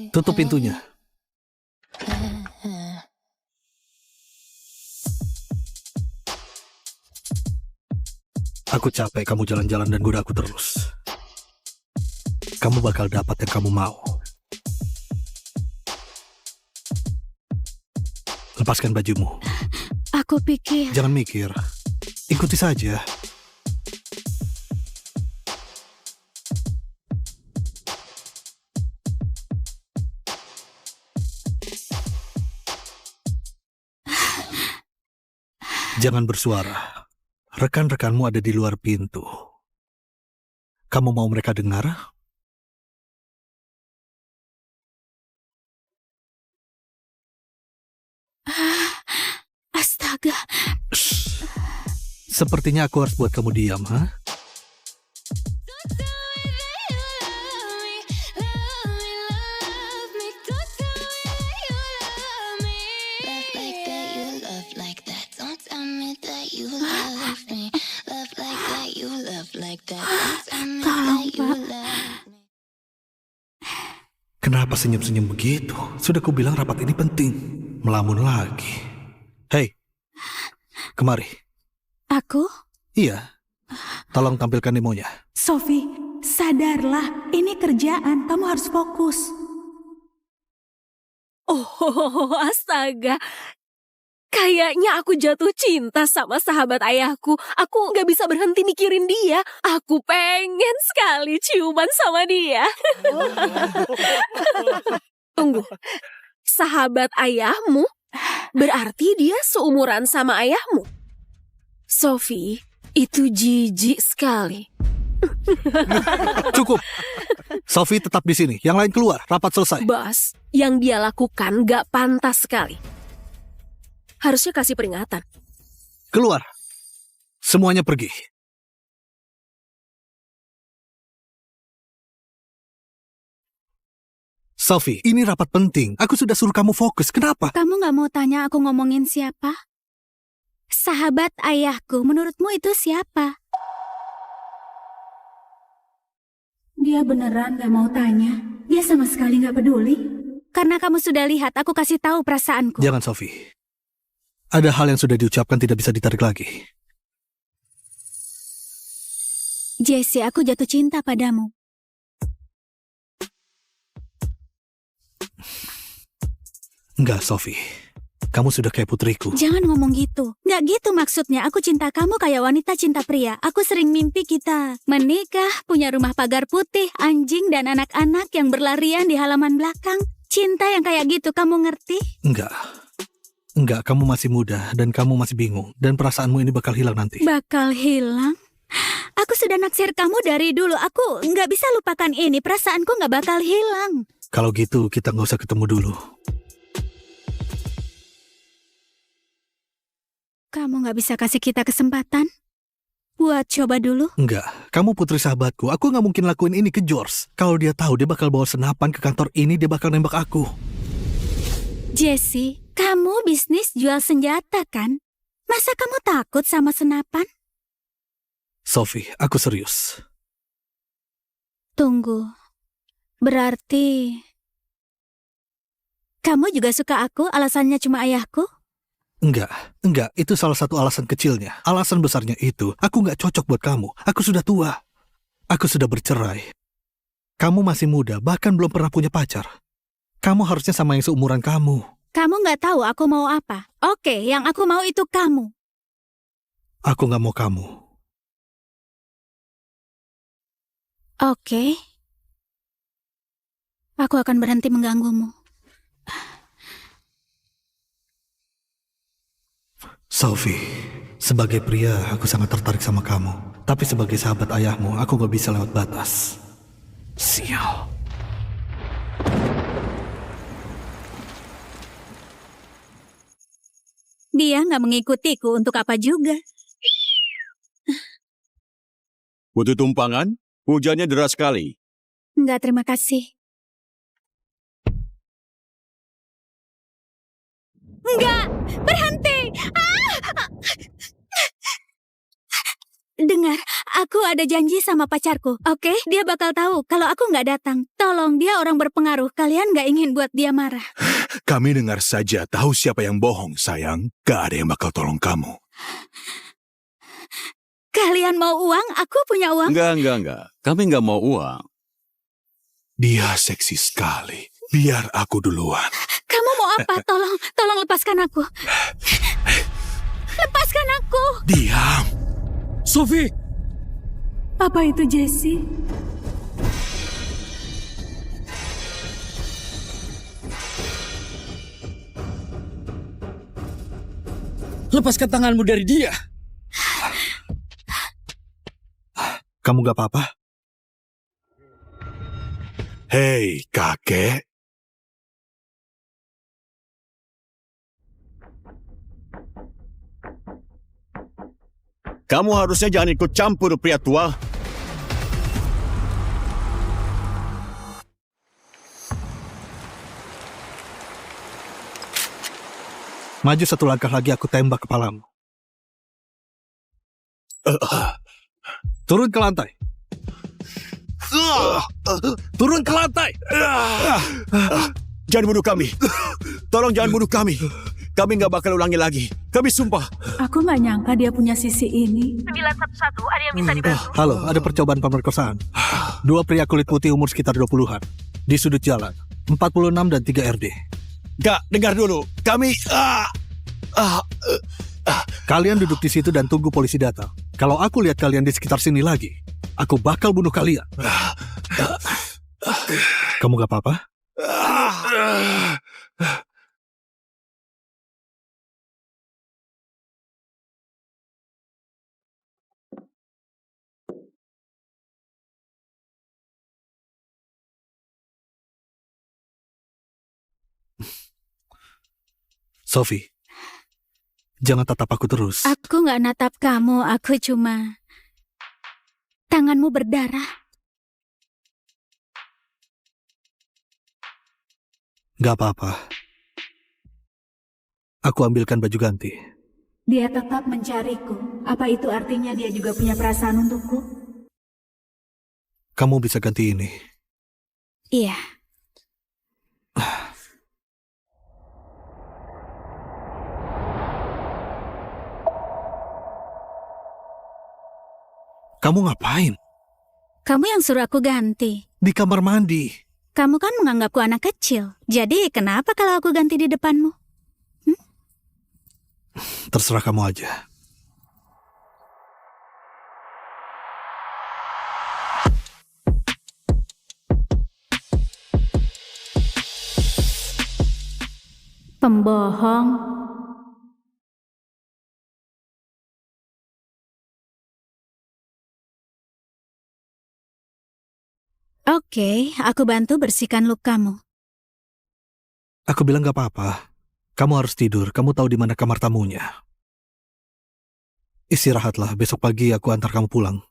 Tutup pintunya. Aku capek kamu jalan-jalan dan goda aku terus. Kamu bakal dapat yang kamu mau. Lepaskan bajumu. Aku pikir... Jangan mikir. Ikuti saja. Jangan bersuara. Rekan-rekanmu ada di luar pintu. Kamu mau mereka dengar? Astaga. Shh. Sepertinya aku harus buat kamu diam, ha? Tolong, Pak. Kenapa senyum-senyum begitu? Sudah kubilang rapat ini penting. Melamun lagi. Hei, kemari. Aku? Iya. Tolong tampilkan demonya. Sophie, sadarlah, ini kerjaan, kamu harus fokus. Oh, astaga. Kayaknya aku jatuh cinta sama sahabat ayahku. Aku gak bisa berhenti mikirin dia. Aku pengen sekali ciuman sama dia. Tunggu. Sahabat ayahmu? Berarti dia seumuran sama ayahmu? Sophie, itu jijik sekali. Cukup. Sophie tetap di sini. Yang lain keluar. Rapat selesai. Bos, yang dia lakukan gak pantas sekali. Harusnya kasih peringatan. Keluar. Semuanya pergi. Sophie, ini rapat penting. Aku sudah suruh kamu fokus. Kenapa? Kamu gak mau tanya aku ngomongin siapa? Sahabat ayahku, menurutmu itu siapa? Dia beneran gak mau tanya. Dia sama sekali gak peduli. Karena kamu sudah lihat, aku kasih tahu perasaanku. Jangan, Sophie. Ada hal yang sudah diucapkan tidak bisa ditarik lagi. Jessie, aku jatuh cinta padamu. Enggak, Sophie. Kamu sudah kayak putriku. Jangan ngomong gitu. Nggak gitu maksudnya. Aku cinta kamu kayak wanita cinta pria. Aku sering mimpi kita menikah, punya rumah pagar putih, anjing, dan anak-anak yang berlarian di halaman belakang. Cinta yang kayak gitu, kamu ngerti? Enggak, kamu masih muda dan kamu masih bingung. Dan perasaanmu ini bakal hilang nanti. Bakal hilang? Aku sudah naksir kamu dari dulu. Aku nggak bisa lupakan ini. Perasaanku nggak bakal hilang. Kalau gitu, kita nggak usah ketemu dulu. Kamu nggak bisa kasih kita kesempatan? Buat coba dulu? Enggak, kamu putri sahabatku. Aku nggak mungkin lakuin ini ke George. Kalau dia tahu, dia bakal bawa senapan ke kantor ini, dia bakal nembak aku. Jessie, kamu bisnis jual senjata kan? Masa kamu takut sama senapan? Sophie, aku serius. Tunggu. Berarti kamu juga suka aku, alasannya cuma ayahku? Enggak, itu salah satu alasan kecilnya. Alasan besarnya itu, aku nggak cocok buat kamu. Aku sudah tua. Aku sudah bercerai. Kamu masih muda, bahkan belum pernah punya pacar. Kamu harusnya sama yang seumuran kamu. Kamu nggak tahu aku mau apa. Oke, yang aku mau itu kamu. Aku nggak mau kamu. Oke. Aku akan berhenti mengganggumu. Sophie, sebagai pria aku sangat tertarik sama kamu. Tapi sebagai sahabat ayahmu, aku gak bisa lewat batas. Sial. Dia nggak mengikutiku untuk apa juga. Butuh tumpangan? Hujannya deras sekali. Enggak, terima kasih. Enggak, berhenti! Dengar, aku ada janji sama pacarku, oke? Dia bakal tahu kalau aku nggak datang. Tolong, dia orang berpengaruh. Kalian nggak ingin buat dia marah. Kami dengar saja, tahu siapa yang bohong, sayang. Gak ada yang bakal tolong kamu. Kalian mau uang? Aku punya uang. Enggak. Kami nggak mau uang. Dia seksi sekali. Biar aku duluan. Kamu mau apa? Tolong lepaskan aku. Lepaskan aku. Diam. Sophie! Apa itu, Jessie? Lepaskan tanganmu dari dia. Kamu gak apa-apa? Hei, kakek. Kamu harusnya jangan ikut campur, pria tua. Maju satu langkah lagi aku tembak kepalamu. Turun ke lantai. Turun ke lantai. Jangan bunuh kami. Tolong jangan bunuh kami. Kami nggak bakal ulangi lagi. Kami sumpah. Aku nggak nyangka dia punya sisi ini. 911, ada yang bisa dibantu? Halo, ada percobaan pemerkosaan. 2 pria kulit putih umur sekitar 20-an. Di sudut jalan, 46 dan 3 RD. Kak, dengar dulu. Kami... Kalian duduk di situ dan tunggu polisi datang. Kalau aku lihat kalian di sekitar sini lagi, aku bakal bunuh kalian. Kamu gak apa-apa? Sophie, jangan tatap aku terus. Aku nggak natap kamu, aku cuma... Tanganmu berdarah. Gak apa-apa. Aku ambilkan baju ganti. Dia tetap mencariku. Apa itu artinya dia juga punya perasaan untukku? Kamu bisa ganti ini. Iya. Kamu ngapain? Kamu yang suruh aku ganti. Di kamar mandi. Kamu kan menganggapku anak kecil. Jadi kenapa kalau aku ganti di depanmu? Terserah kamu aja. Pembohong. Oke, aku bantu bersihkan lukamu. Aku bilang gak apa-apa. Kamu harus tidur. Kamu tahu di mana kamar tamunya. Istirahatlah. Besok pagi aku antar kamu pulang.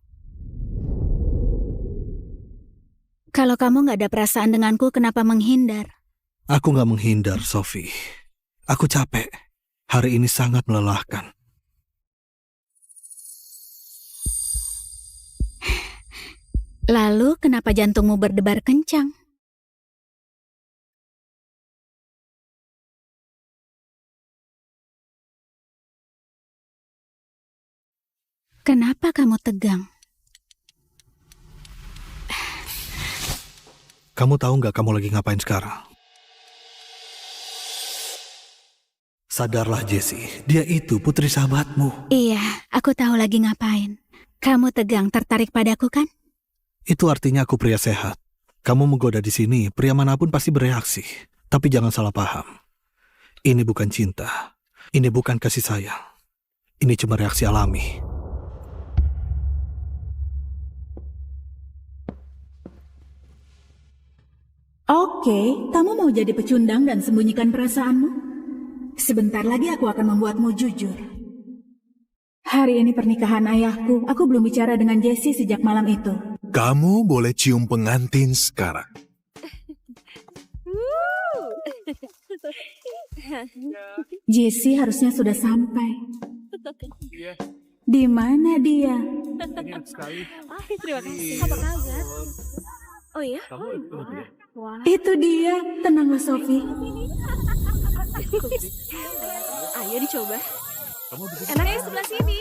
Kalau kamu gak ada perasaan denganku, kenapa menghindar? Aku gak menghindar, Sophie. Aku capek. Hari ini sangat melelahkan. Lalu kenapa jantungmu berdebar kencang? Kenapa kamu tegang? Kamu tahu nggak kamu lagi ngapain sekarang? Sadarlah, Jessie. Dia itu putri sahabatmu. Iya, aku tahu lagi ngapain. Kamu tegang tertarik padaku kan? Itu artinya aku pria sehat. Kamu menggoda di sini, pria manapun pasti bereaksi. Tapi jangan salah paham. Ini bukan cinta. Ini bukan kasih sayang. Ini cuma reaksi alami. Oke, kamu mau jadi pecundang dan sembunyikan perasaanmu? Sebentar lagi aku akan membuatmu jujur. Hari ini pernikahan ayahku. Aku belum bicara dengan Jessie sejak malam itu. Kamu boleh cium pengantin sekarang. Jessie harusnya sudah sampai. Di mana dia? Terima kasih. Apa kabar? Oh iya? Itu dia. Tenanglah, Sophie. Ayo dicoba. Enaknya sebelah sini.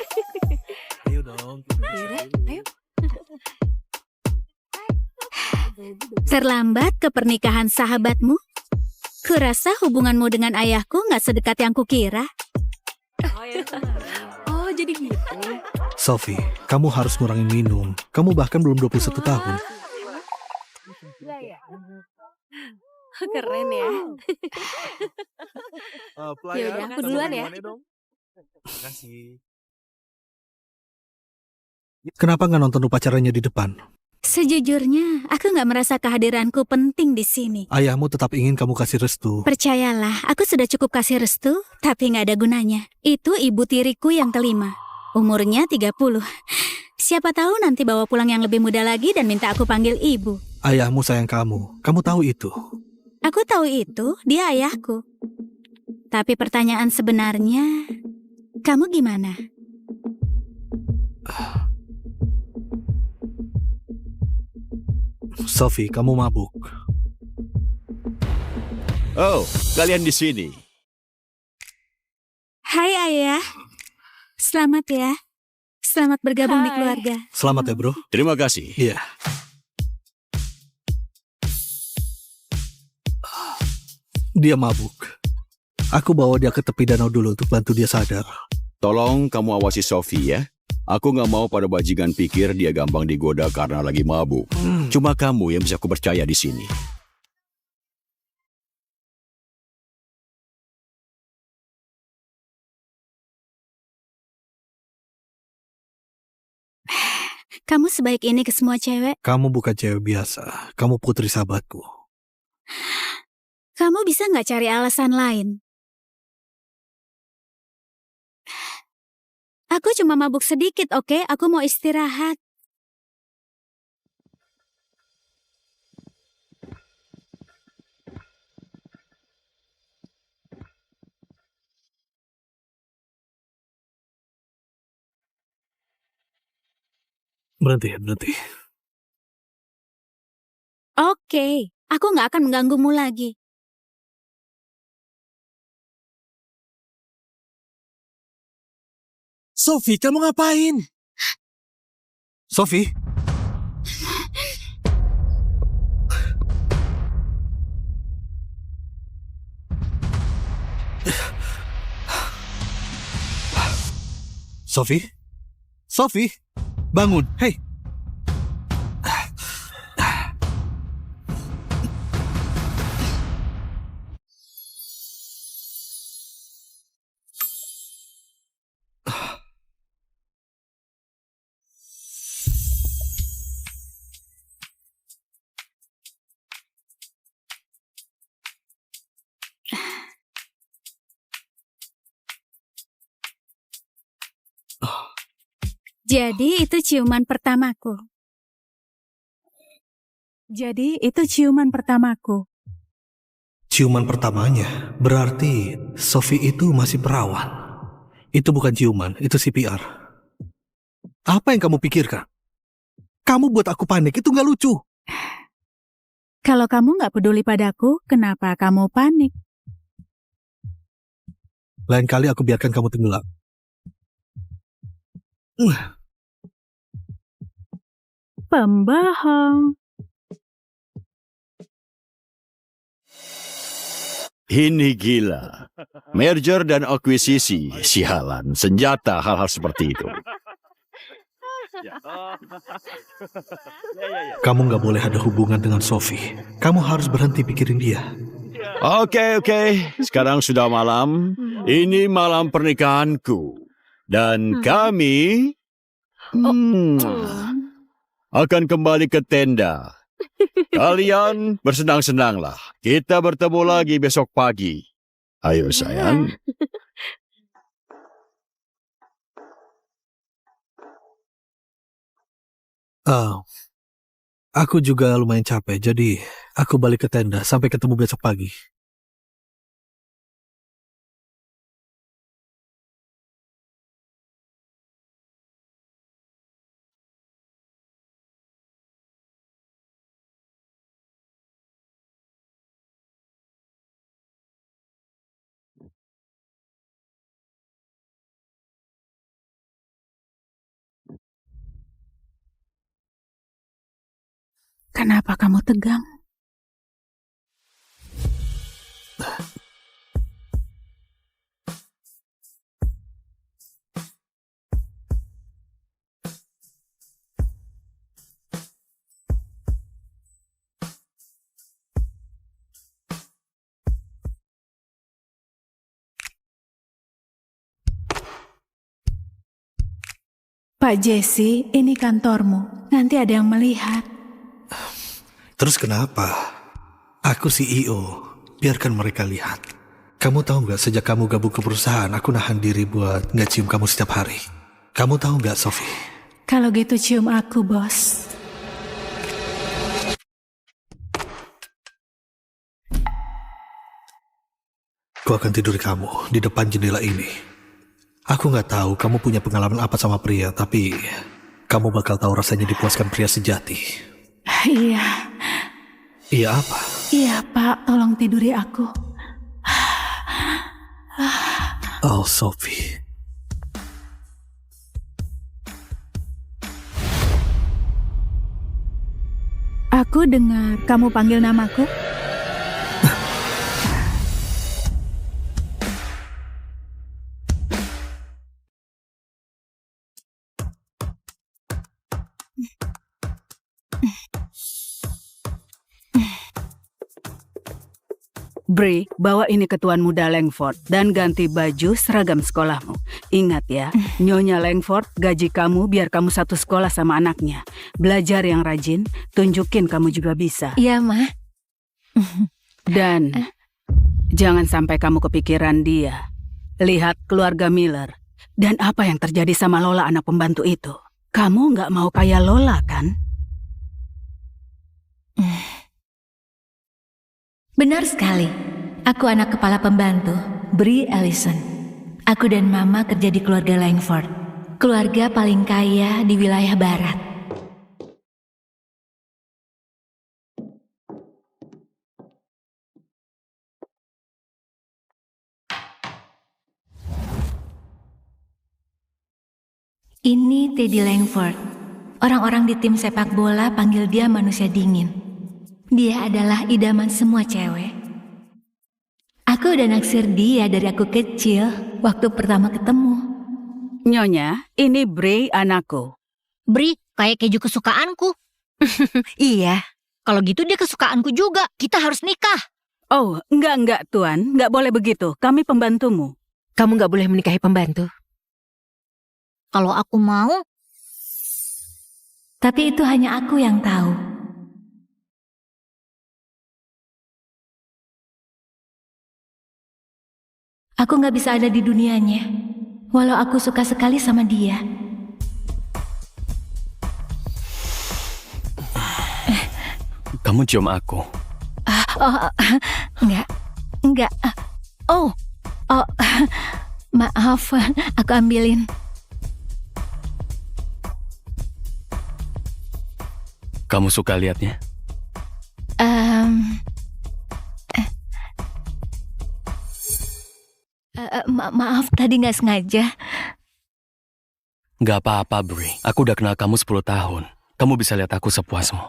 Ayo dong. Ayo. Terlambat ke pernikahan sahabatmu? Kurasa hubunganmu dengan ayahku nggak sedekat yang kukira. Oh, jadi gitu. Sophie, kamu harus ngurangin minum. Kamu bahkan belum 21 tahun. Keren ya. Ya udah, aku duluan ya. Makasih. Kenapa nggak nonton upacaranya di depan? Sejujurnya, aku nggak merasa kehadiranku penting di sini. Ayahmu tetap ingin kamu kasih restu. Percayalah, aku sudah cukup kasih restu, tapi nggak ada gunanya. Itu ibu tiriku yang kelima. Umurnya 30. Siapa tahu nanti bawa pulang yang lebih muda lagi dan minta aku panggil ibu. Ayahmu sayang kamu. Kamu tahu itu. Aku tahu itu, dia ayahku. Tapi pertanyaan sebenarnya, kamu gimana? Sophie, kamu mabuk. Oh, kalian di sini. Hai ayah. Selamat ya. Selamat bergabung di keluarga. Selamat ya, bro. Terima kasih. Iya. Dia mabuk. Aku bawa dia ke tepi danau dulu untuk bantu dia sadar. Tolong kamu awasi Sophie ya. Aku nggak mau pada bajingan pikir dia gampang digoda karena lagi mabuk. Cuma kamu yang bisa aku percaya di sini. Kamu sebaik ini ke semua cewek? Kamu bukan cewek biasa. Kamu putri sahabatku. Kamu bisa nggak cari alasan lain? Aku cuma mabuk sedikit, oke? Aku mau istirahat. Berhenti. Oke, aku nggak akan mengganggumu lagi. Sophie, kamu ngapain? Sophie? Sophie? Sophie? Bangun, hei. Jadi itu ciuman pertamaku. Ciuman pertamanya? Berarti Sophie itu masih perawan. Itu bukan ciuman, itu CPR. Apa yang kamu pikirkan? Kamu buat aku panik, itu nggak lucu. Kalau kamu nggak peduli padaku, kenapa kamu panik? Lain kali aku biarkan kamu tenggelam. Pembohong. Ini gila. Merger dan akuisisi, sialan, senjata, hal-hal seperti itu. Kamu nggak boleh ada hubungan dengan Sophie. Kamu harus berhenti pikirin dia. Oke. Sekarang sudah malam. Ini malam pernikahanku. Dan kami akan kembali ke tenda. Kalian bersenang-senanglah. Kita bertemu lagi besok pagi. Ayo sayang. Aku juga lumayan capek, jadi aku balik ke tenda sampai ketemu besok pagi. Kenapa kamu tegang? Pak Jesse, ini kantormu. Nanti ada yang melihat. Terus kenapa? Aku CEO. Biarkan mereka lihat. Kamu tahu nggak, sejak kamu gabung ke perusahaan, aku nahan diri buat nggak cium kamu setiap hari. Kamu tahu nggak, Sophie? Kalau gitu cium aku, bos. Aku akan tidur di kamu di depan jendela ini. Aku nggak tahu kamu punya pengalaman apa sama pria, tapi kamu bakal tahu rasanya dipuaskan pria sejati. Iya. Iya apa? Iya, Pak. Tolong tiduri aku. Oh, Sophie. Aku dengar kamu panggil namaku. Bri, bawa ini ke Tuan Muda Langford dan ganti baju seragam sekolahmu. Ingat ya, Nyonya Langford gaji kamu biar kamu satu sekolah sama anaknya. Belajar yang rajin, tunjukin kamu juga bisa. Iya, Ma. Dan jangan sampai kamu kepikiran dia. Lihat keluarga Miller. Dan apa yang terjadi sama Lola anak pembantu itu. Kamu nggak mau kayak Lola, kan? Benar sekali. Aku anak kepala pembantu, Bri Ellison. Aku dan Mama kerja di keluarga Langford. Keluarga paling kaya di wilayah barat. Ini Teddy Langford. Orang-orang di tim sepak bola panggil dia manusia dingin. Dia adalah idaman semua cewek. Aku udah naksir dia dari aku kecil, waktu pertama ketemu. Nyonya, ini Bri anakku. Bri, kayak keju kesukaanku. Iya. Kalau gitu dia kesukaanku juga. Kita harus nikah. Oh, enggak, Tuan. Enggak boleh begitu. Kami pembantumu. Kamu nggak boleh menikahi pembantu. Kalau aku mau. Tapi itu hanya aku yang tahu. Aku gak bisa ada di dunianya, walau aku suka sekali sama dia. Kamu cium aku. Enggak. Maaf, aku ambilin. Kamu suka lihatnya? Maaf, tadi gak sengaja. Gak apa-apa, Bri. Aku udah kenal kamu 10 tahun. Kamu bisa lihat aku sepuasmu.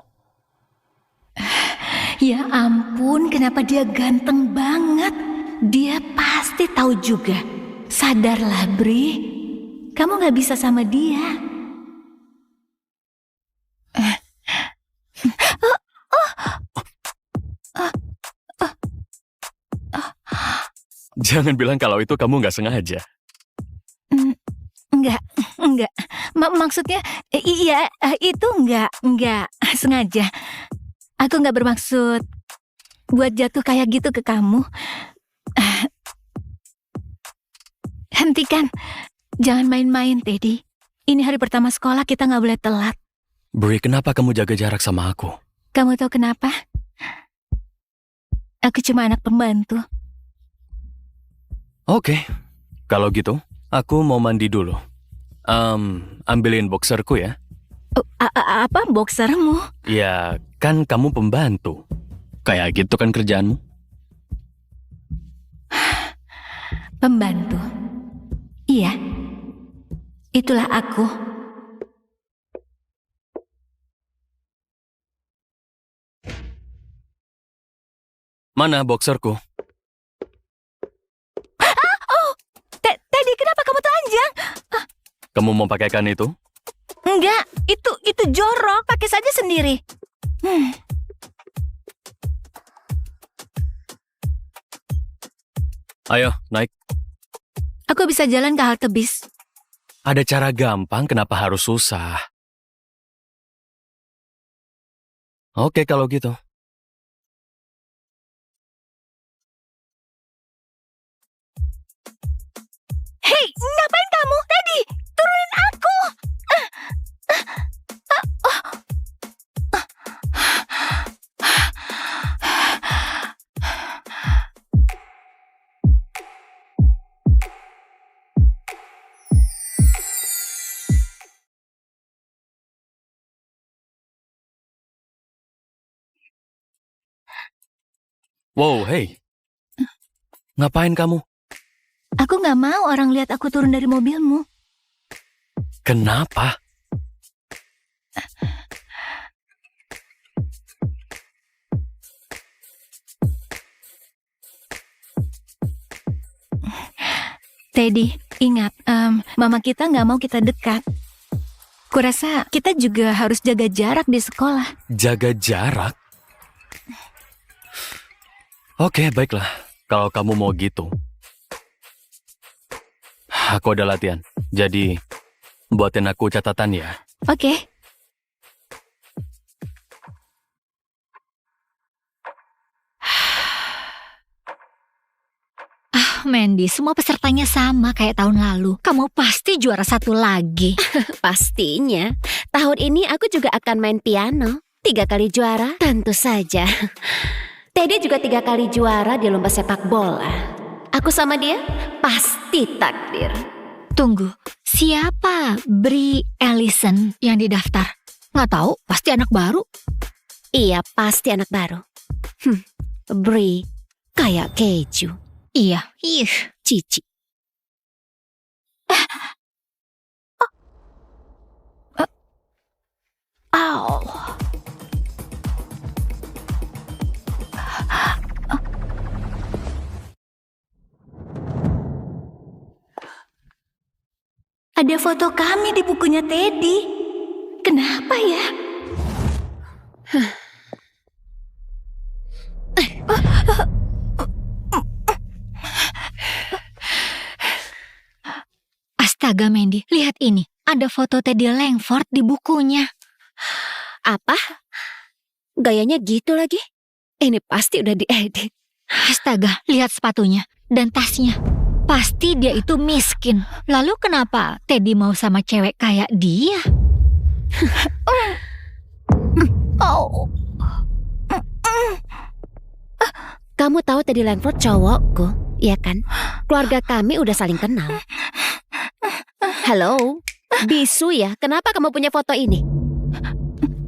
Ya ampun, kenapa dia ganteng banget? Dia pasti tahu juga. Sadarlah, Bri. Kamu gak bisa sama dia. Jangan bilang kalau itu kamu gak sengaja. Enggak. Maksudnya, iya, itu enggak sengaja. Aku enggak bermaksud buat jatuh kayak gitu ke kamu. Hentikan. Jangan main-main, Teddy. Ini hari pertama sekolah, kita nggak boleh telat. Bri, kenapa kamu jaga jarak sama aku? Kamu tahu kenapa? Aku cuma anak pembantu. Oke, kalau gitu, aku mau mandi dulu. Ambilin boxerku ya. Apa boxermu? Ya, kan kamu pembantu. Kayak gitu kan kerjaanmu? Pembantu. Iya. Itulah aku. Mana boxerku? Teddy, kenapa kamu telanjang? Kamu mau pakaikan itu? Enggak, itu jorok. Pakai saja sendiri. Ayo, naik. Aku bisa jalan ke halte bis. Ada cara gampang, kenapa harus susah? Oke, kalau gitu. Hei, ngapain kamu? Teddy, turunin aku. Wow, hey. Ngapain kamu? Aku nggak mau orang lihat aku turun dari mobilmu. Kenapa? Teddy, ingat, mama kita nggak mau kita dekat. Kurasa kita juga harus jaga jarak di sekolah. Jaga jarak? Oke, baiklah. Kalau kamu mau gitu. Aku ada latihan. Jadi, buatin aku catatan ya. Oke. Mandy, semua pesertanya sama kayak tahun lalu. Kamu pasti juara 1 lagi. Pastinya. Tahun ini aku juga akan main piano. 3 kali juara, tentu saja. Teddy juga 3 kali juara di lomba sepak bola. Aku sama dia pasti takdir. Tunggu, siapa Brie Ellison yang didaftar? Nggak tahu, pasti anak baru. Iya, pasti anak baru. Brie, kayak keju. Iya, cici. Au. Ada foto kami di bukunya Teddy. Kenapa ya? Astaga Mandy, lihat ini. Ada foto Teddy Langford di bukunya. Apa? Gayanya gitu lagi? Ini pasti udah diedit. Astaga, lihat sepatunya dan tasnya. Pasti dia itu miskin. Lalu kenapa Teddy mau sama cewek kayak dia? Kamu tahu Teddy Langford cowokku, iya kan? Keluarga kami udah saling kenal. Halo, bisu ya? Kenapa kamu punya foto ini?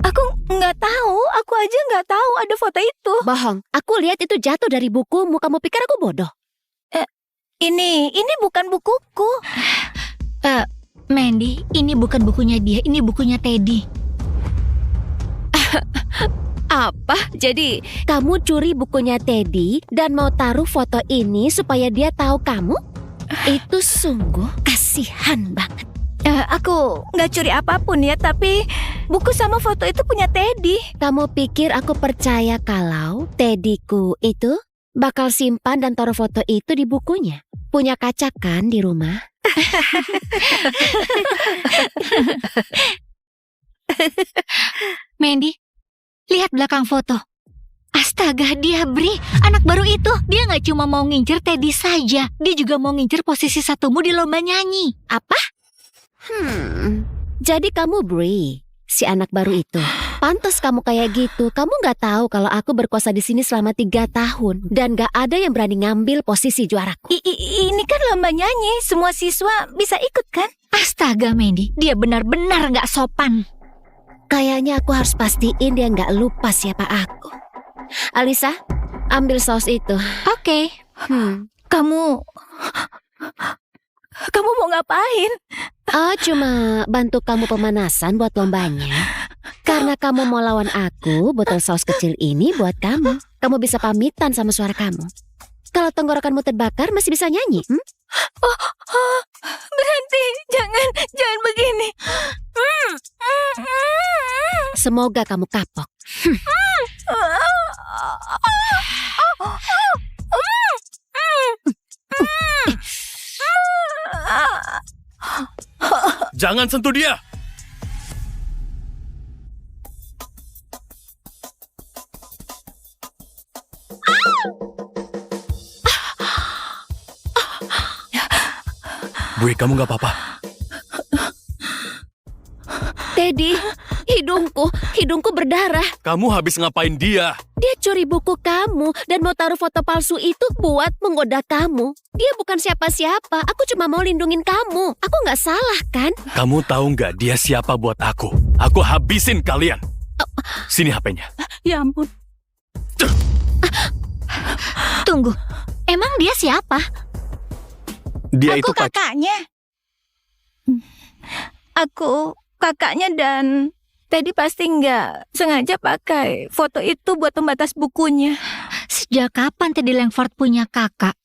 Aku nggak tahu. Aku aja nggak tahu ada foto itu. Bohong. Aku lihat itu jatuh dari bukumu. Kamu pikir aku bodoh? Ini bukan bukuku. Mandy, ini bukan bukunya dia. Ini bukunya Teddy. Apa? Jadi kamu curi bukunya Teddy dan mau taruh foto ini supaya dia tahu kamu? Itu sungguh kasihan banget. Aku nggak curi apapun ya, tapi buku sama foto itu punya Teddy. Kamu pikir aku percaya kalau Teddyku itu bakal simpan dan taruh foto itu di bukunya? Punya kaca kan di rumah? Mandy, lihat belakang foto. Astaga, dia Brie, anak baru itu. Dia nggak cuma mau ngincer Teddy saja, dia juga mau ngincer posisi 1mu di lomba nyanyi. Apa? Jadi kamu Brie, si anak baru itu. Pantas kamu kayak gitu. Kamu nggak tahu kalau aku berkuasa di sini selama 3 tahun dan nggak ada yang berani ngambil posisi juaraku. Ini kan lomba nyanyi, semua siswa bisa ikut kan? Astaga Mandy, dia benar-benar nggak sopan. Kayaknya aku harus pastiin dia nggak lupa siapa aku. Alisa, ambil saus itu. Oke. Kamu mau ngapain? Cuma bantu kamu pemanasan buat lombanya. Karena kamu mau lawan aku, botol saus kecil ini buat kamu. Kamu bisa pamitan sama suara kamu. Kalau tenggorokanmu terbakar, masih bisa nyanyi. Berhenti, jangan begini. Semoga kamu kapok. Jangan sentuh dia. Brie, kamu gak apa-apa? Teddy, hidungku berdarah. Kamu habis ngapain dia? Dia curi buku kamu dan mau taruh foto palsu itu buat menggoda kamu. Dia bukan siapa-siapa, aku cuma mau lindungin kamu. Aku nggak salah kan? Kamu tahu nggak dia siapa buat aku? Aku habisin kalian. Sini HP-nya. Ya ampun. Tunggu, emang dia siapa? Dia Aku itu kakaknya. Aku kakaknya dan Teddy pasti nggak sengaja pakai foto itu buat pembatas bukunya. Sejak kapan Teddy Langford punya kakak?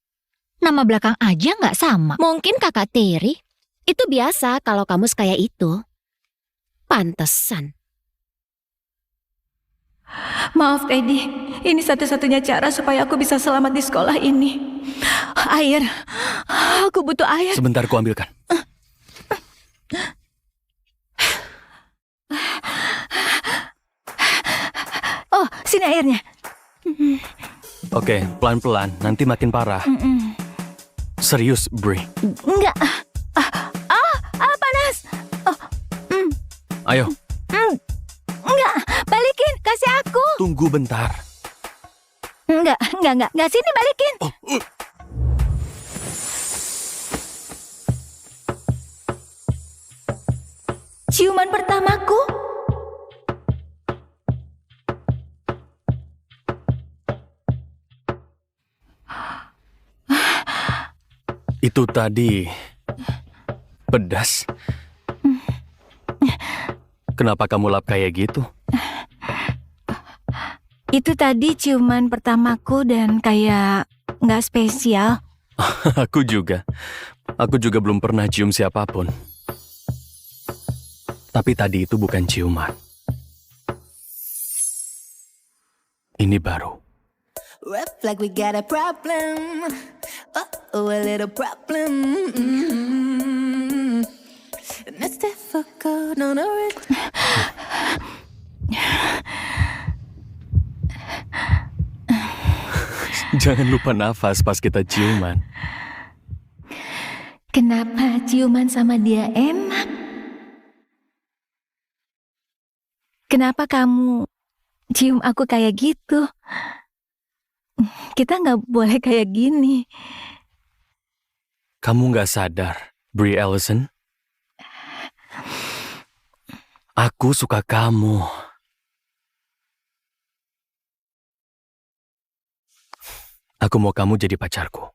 Nama belakang aja nggak sama. Mungkin kakak Terry. Itu biasa kalau kamu kayak itu. Pantesan. Maaf Teddy, ini satu-satunya cara supaya aku bisa selamat di sekolah ini. Air, aku butuh air. Sebentar, ku ambilkan. Oh, sini airnya. Oke, pelan-pelan, nanti makin parah. Serius, Bri. Enggak. Panas. Ayo, Enggak, balikin, kasih aku. tunggu bentar. Enggak, sini balikin. Ciuman pertamaku. Itu tadi pedas. Kenapa kamu lap kayak gitu? Itu tadi ciuman pertamaku dan kayak nggak spesial. Aku juga belum pernah cium siapapun. Tapi tadi itu bukan ciuman. Ini baru. Rap like we got a problem. Oh, a little problem. And it's difficult on a Jangan lupa nafas pas kita ciuman. Kenapa ciuman sama dia enak? Kenapa kamu cium aku kayak gitu? Kita nggak boleh kayak gini. Kamu nggak sadar, Brie Ellison? Aku suka kamu. Aku mau kamu jadi pacarku.